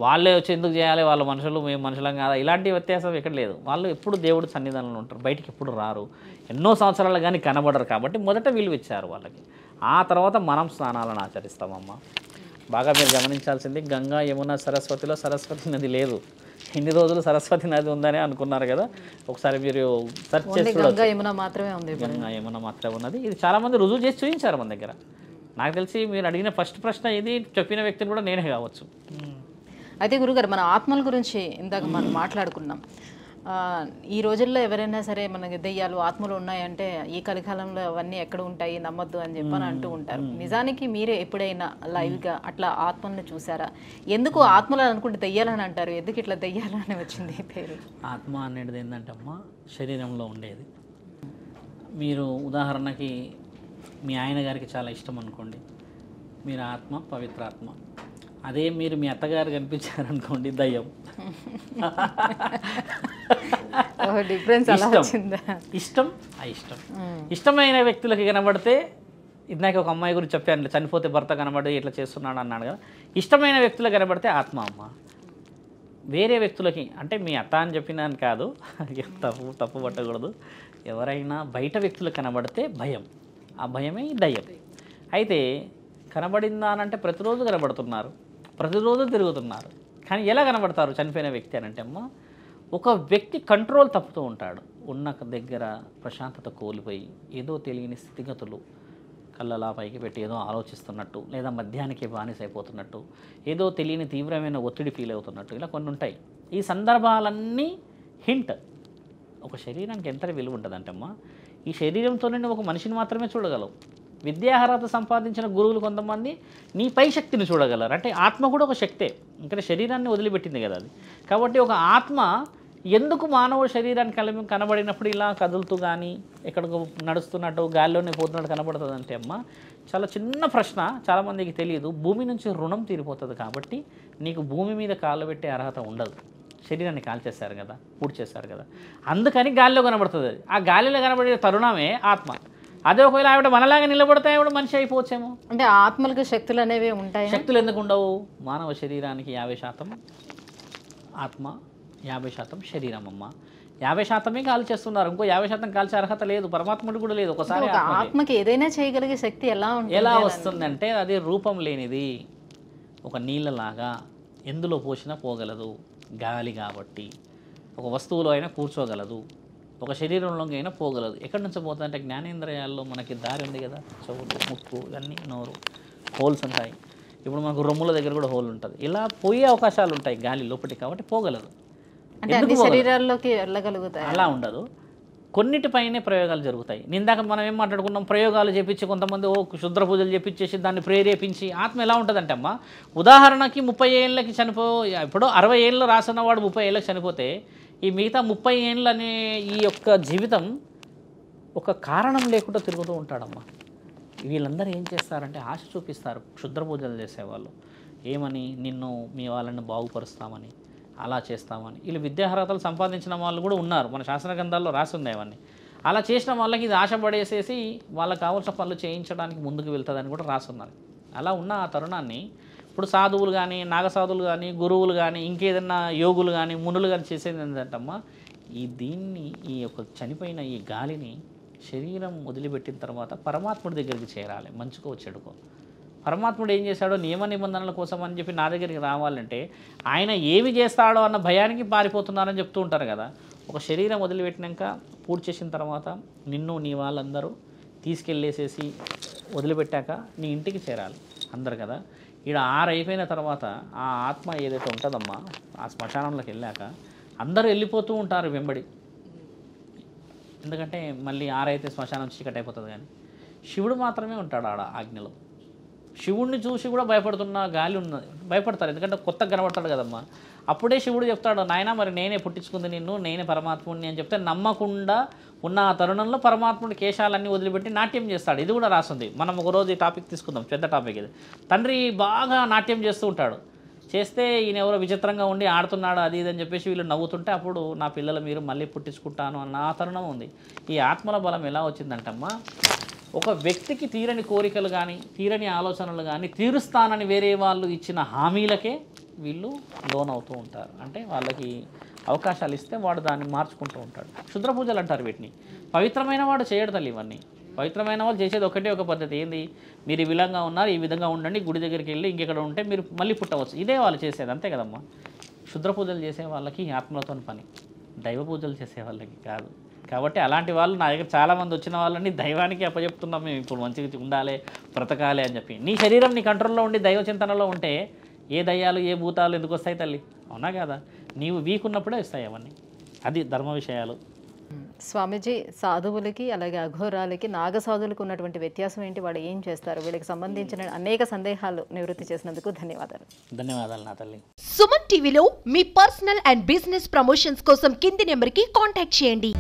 [SPEAKER 3] వాళ్ళే వచ్చి ఎందుకు చేయాలి, వాళ్ళ మనుషులు మేము మనుషులం కాదా, ఇలాంటి వ్యత్యాసం ఎక్కడ లేదు. వాళ్ళు ఎప్పుడు దేవుడి సన్నిధానంలో ఉంటారు, బయటికి ఎప్పుడు రారు, ఎన్నో సంవత్సరాలు కానీ కనబడరు. కాబట్టి మొదట విలువ ఇచ్చారు వాళ్ళకి. ఆ తర్వాత మనం స్నానాలను ఆచరిస్తామమ్మా. బాగా మీరు గమనించాల్సింది, గంగా యమున సరస్వతిలో సరస్వతి నది లేదు. ఇన్ని రోజులు సరస్వతి నది ఉందని అనుకున్నారు కదా, ఒకసారి మీరు సెర్చ్ చేసి
[SPEAKER 2] గంగా యమున మాత్రమే ఉంది.
[SPEAKER 3] గంగా యమున మాత్రమే ఉన్నది. ఇది చాలామంది రుజువు చేసి చూపించారు మన దగ్గర. నాకు తెలిసి మీరు అడిగిన ఫస్ట్ ప్రశ్న ఇది, చెప్పిన వ్యక్తిని కూడా నేనే కావచ్చు.
[SPEAKER 2] అయితే గురుగారు, మన ఆత్మల గురించి ఇందాక మనం మాట్లాడుకున్నాం. ఈ రోజుల్లో ఎవరైనా సరే మనకి దెయ్యాలు ఆత్మలు ఉన్నాయంటే ఈ కలికాలంలో అవన్నీ ఎక్కడ ఉంటాయి, నమ్మొద్దు అని చెప్పని అంటూ ఉంటారు. నిజానికి మీరే ఎప్పుడైనా లైవ్గా అట్లా ఆత్మల్ని చూసారా? ఎందుకు ఆత్మలు అనుకుంటే దెయ్యాలని అంటారు, ఎందుకు ఇట్లా దెయ్యాలని వచ్చింది పేరు?
[SPEAKER 3] ఆత్మ అనేది ఏంటంటమ్మా శరీరంలో ఉండేది. మీరు ఉదాహరణకి మీ ఆయన గారికి చాలా ఇష్టం అనుకోండి, మీరు ఆత్మ పవిత్రాత్మ. అదే మీరు మీ అత్తగారు కనిపించారనుకోండి దయ్యం. ఇష్టం అయిష్టం. ఇష్టమైన వ్యక్తులకి కనబడితే, ఇందాక ఒక అమ్మాయి గురించి చెప్పాను, చనిపోతే భర్త కనబడి ఇట్లా చేస్తున్నాడు అన్నాడు కదా, ఇష్టమైన వ్యక్తులకు కనబడితే ఆత్మ అమ్మ. వేరే వ్యక్తులకి అంటే మీ అత్త అని చెప్పినాను కాదు, తప్పు పట్టకూడదు. ఎవరైనా బయట వ్యక్తులకు కనబడితే భయం, ఆ భయమే దయ్యం. అయితే కనబడిందా అంటే ప్రతిరోజు కనబడుతున్నారు, ప్రతిరోజు తిరుగుతున్నారు. కానీ ఎలా కనబడతారు చనిపోయిన వ్యక్తి అని అంటే అమ్మ, ఒక వ్యక్తి కంట్రోల్ తప్పుతూ ఉంటాడు. ఉన్న దగ్గర ప్రశాంతత కోల్పోయి ఏదో తెలియని స్థితిగతులు, కళ్ళలా పైకి పెట్టి ఏదో ఆలోచిస్తున్నట్టు, లేదా మద్యానికి బానిసైపోతున్నట్టు, ఏదో తెలియని తీవ్రమైన ఒత్తిడి ఫీల్ అవుతున్నట్టు, ఇలా కొన్ని ఉంటాయి. ఈ సందర్భాలన్నీ హింట్. ఒక శరీరానికి ఎంత విలువ ఉంటుందంటే అమ్మ, ఈ శరీరంతోనే ఒక మనిషిని మాత్రమే చూడగలవు. విద్యార్హత సంపాదించిన గురువులు కొంతమంది నీ పై శక్తిని చూడగలరు. అంటే ఆత్మ కూడా ఒక శక్తే, ఇంకా శరీరాన్ని వదిలిపెట్టింది కదా అది. కాబట్టి ఒక ఆత్మ ఎందుకు మానవ శరీరాన్ని కనబడినప్పుడు ఇలా కదులుతూ కానీ ఎక్కడికి నడుస్తున్నట్టు గాల్లోనే పోతున్నట్టు కనబడుతుంది అంటే అమ్మ, చాలా చిన్న ప్రశ్న, చాలామందికి తెలియదు. భూమి నుంచి రుణం తీరిపోతుంది కాబట్టి నీకు భూమి మీద కాళ్ళు పెట్టే అర్హత ఉండదు. శరీరాన్ని కాల్చేశారు కదా, పూడ్చేశారు కదా, అందుకని గాలిలో కనబడుతుంది అది. ఆ గాలిలో కనబడే తరుణమే ఆత్మ. అదే ఒకవేళ ఆవిడ మనలాగా నిలబడితే ఆవిడ మనిషి అయిపోవచ్చేమో.
[SPEAKER 2] అంటే ఆత్మలకు శక్తులు అనేవి ఉంటాయి.
[SPEAKER 3] శక్తులు ఎందుకు ఉండవు? మానవ శరీరానికి 50% ఆత్మ, 50% శరీరం అమ్మ. 50% కాల్ చేస్తున్నారు, ఇంకో 50% కాల్చే అర్హత లేదు, పరమాత్ముడు కూడా లేదు. ఒకసారి
[SPEAKER 2] ఆత్మకి ఏదైనా చేయగలిగే శక్తి ఎలా
[SPEAKER 3] వస్తుందంటే అది రూపం లేనిది, ఒక నీళ్ళలాగా ఎందులో పోసినా పోగలదు, గాలి కాబట్టి. ఒక వస్తువులో అయినా కూర్చోగలదు, ఒక శరీరంలోకి అయినా పోగలదు. ఎక్కడి నుంచి పోతుందంటే జ్ఞానేంద్రియాల్లో మనకి దారి ఉంది కదా, చెవులు, ముక్కు, ఇవన్నీ నోరు, హోల్స్ ఉంటాయి. ఇప్పుడు మనకు రొమ్ముల దగ్గర కూడా హోల్ ఉంటుంది. ఇలా పోయే అవకాశాలు ఉంటాయి గాలి లోపలికి, కాబట్టి పోగలదు.
[SPEAKER 2] శరీరాల్లోకి వెళ్ళగలుగుతాయి.
[SPEAKER 3] అలా ఉండదు, కొన్నిటిపైనే ప్రయోగాలు జరుగుతాయి. నిందాక మనం ఏం మాట్లాడుకున్నాం, ప్రయోగాలు చేపించి కొంతమంది క్షుద్ర పూజలు చేపించేసి దాన్ని ప్రేరేపించి ఆత్మ ఎలా ఉంటుందంటే అమ్మ, ఉదాహరణకి 30 ఏళ్ళకి ఇప్పుడు 60 ఏళ్ళు రాసున్నవాడు 30 ఏళ్ళకి చనిపోతే ఈ మిగతా 30 ఏళ్ళు అనే ఈ యొక్క జీవితం ఒక కారణం లేకుండా తిరుగుతూ ఉంటాడమ్మా. వీళ్ళందరూ ఏం చేస్తారంటే ఆశ చూపిస్తారు, క్షుద్ర పూజలు చేసేవాళ్ళు. ఏమని? నిన్ను మీ వాళ్ళని బాగుపరుస్తామని, అలా చేస్తామని. వీళ్ళు విద్యార్హతలు సంపాదించిన వాళ్ళు కూడా ఉన్నారు, మన శాస్త్ర గ్రంథాల్లో రాసి ఉంది అవన్నీ. అలా చేసిన వాళ్ళకి ఇది ఆశ పడేసేసి వాళ్ళకి కావాల్సిన పనులు చేయించడానికి ముందుకు వెళ్తుందని కూడా రాసున్నారు. అలా ఉన్న ఆ తరుణాన్ని ఇప్పుడు సాధువులు కానీ, నాగసాధువులు కానీ, గురువులు కానీ, ఇంకేదన్నా యోగులు కానీ, మునులు కానీ చేసేది ఏంటంటమ్మా, దీన్ని ఈ యొక్క చనిపోయిన ఈ గాలిని శరీరం వదిలిపెట్టిన తర్వాత పరమాత్ముడి దగ్గరికి చేరాలి, మంచుకో చెడుకో. పరమాత్ముడు ఏం చేశాడో నియమ నిబంధనల కోసం అని చెప్పి నా దగ్గరికి రావాలంటే ఆయన ఏమి చేస్తాడో అన్న భయానికి పారిపోతున్నారని చెప్తూ ఉంటారు కదా. ఒక శరీరం వదిలిపెట్టినాక పూర్తి చేసిన తర్వాత నిన్ను నీ వాళ్ళందరూ తీసుకెళ్ళేసేసి వదిలిపెట్టాక నీ ఇంటికి చేరాలి అందరు కదా. ఈడ 6 అయిపోయిన తర్వాత ఆ ఆత్మ ఏదైతే ఉంటుందమ్మా, ఆ శ్మశానంలోకి వెళ్ళాక అందరూ వెళ్ళిపోతూ ఉంటారు వెంబడి. ఎందుకంటే మళ్ళీ 6 అయితే శ్మశానం చీకటి అయిపోతుంది. కానీ శివుడు మాత్రమే ఉంటాడు ఆడ ఆజ్ఞలో. శివుడిని చూసి కూడా భయపడుతున్న గాలి ఉన్నది, భయపడతారు, ఎందుకంటే కొత్తగా కనబడతాడు కదమ్మా. అప్పుడే శివుడు చెప్తాడు, నాయన మరి నేనే పుట్టించుకుంది నిన్ను, నేనే పరమాత్ముడిని అని చెప్తే నమ్మకుండా ఉన్న ఆ తరుణంలో పరమాత్ముడి కేశాలన్నీ వదిలిపెట్టి నాట్యం చేస్తాడు. ఇది కూడా రాస్తుంది. మనం ఒకరోజు ఈ టాపిక్ తీసుకుందాం, పెద్ద టాపిక్ ఇది. తండ్రి బాగా నాట్యం చేస్తూ ఉంటాడు, చేస్తే ఈయన ఎవరో విచిత్రంగా ఉండి ఆడుతున్నాడు అది ఇది అని చెప్పేసి వీళ్ళు నవ్వుతుంటే అప్పుడు నా పిల్లలు మీరు మళ్ళీ పుట్టించుకుంటాను అన్న ఆ తరుణం ఉంది. ఈ ఆత్మల బలం ఎలా వచ్చిందంటమ్మా, ఒక వ్యక్తికి తీరని కోరికలు కానీ, తీరని ఆలోచనలు కానీ తీరుస్తానని వేరే వాళ్ళు ఇచ్చిన హామీలకే వీళ్ళు లోన్ అవుతూ ఉంటారు. అంటే వాళ్ళకి అవకాశాలు ఇస్తే వాడు దాన్ని మార్చుకుంటూ ఉంటాడు. క్షుద్ర పూజలు అంటారు వీటిని. పవిత్రమైన వాడు చేయడు తల్లి ఇవన్నీ. పవిత్రమైన వాళ్ళు చేసేది ఒకటే ఒక పద్ధతి, ఏంది, మీరు ఈ విధంగా ఉన్నారు, ఈ విధంగా ఉండండి, గుడి దగ్గరికి వెళ్ళి ఇంకెక్కడ ఉంటే మీరు మళ్ళీ పుట్టవచ్చు, ఇదే వాళ్ళు చేసేది, అంతే కదమ్మా. క్షుద్ర పూజలు చేసే వాళ్ళకి ఆత్మలతో పని, దైవ పూజలు చేసే వాళ్ళకి కాదు. కాబట్టి అలాంటి వాళ్ళు నా దగ్గర చాలామంది వచ్చిన వాళ్ళని దైవానికి అప్పచెప్తున్నాం మేము, ఇప్పుడు మంచిగా ఉండాలి, బ్రతకాలి అని చెప్పి. నీ శరీరం నీ కంట్రోల్లో ఉండి దైవ చింతనలో ఉంటే ఏ దయ్యాలు ఏ భూతాలు ఎందుకు వస్తాయి తల్లి, అవునా కదా. నీవు వీకున్నప్పుడే వస్తాయి అవన్నీ. అది ధర్మ విషయాలు.
[SPEAKER 2] స్వామీజీ, సాధువులకి అలాగే అఘోరాలకి నాగసాధువులకు ఉన్నటువంటి వ్యత్యాసం ఏంటి, వాడు ఏం చేస్తారు, వీళ్ళకి సంబంధించిన అనేక సందేహాలు నివృత్తి చేసినందుకు ధన్యవాదాలు.
[SPEAKER 3] ధన్యవాదాలు నా తల్లి.
[SPEAKER 1] సుమన్ టీవీలో మీ పర్సనల్ అండ్ బిజినెస్ ప్రమోషన్స్ కోసం కింది నెంబర్కి కాంటాక్ట్ చేయండి.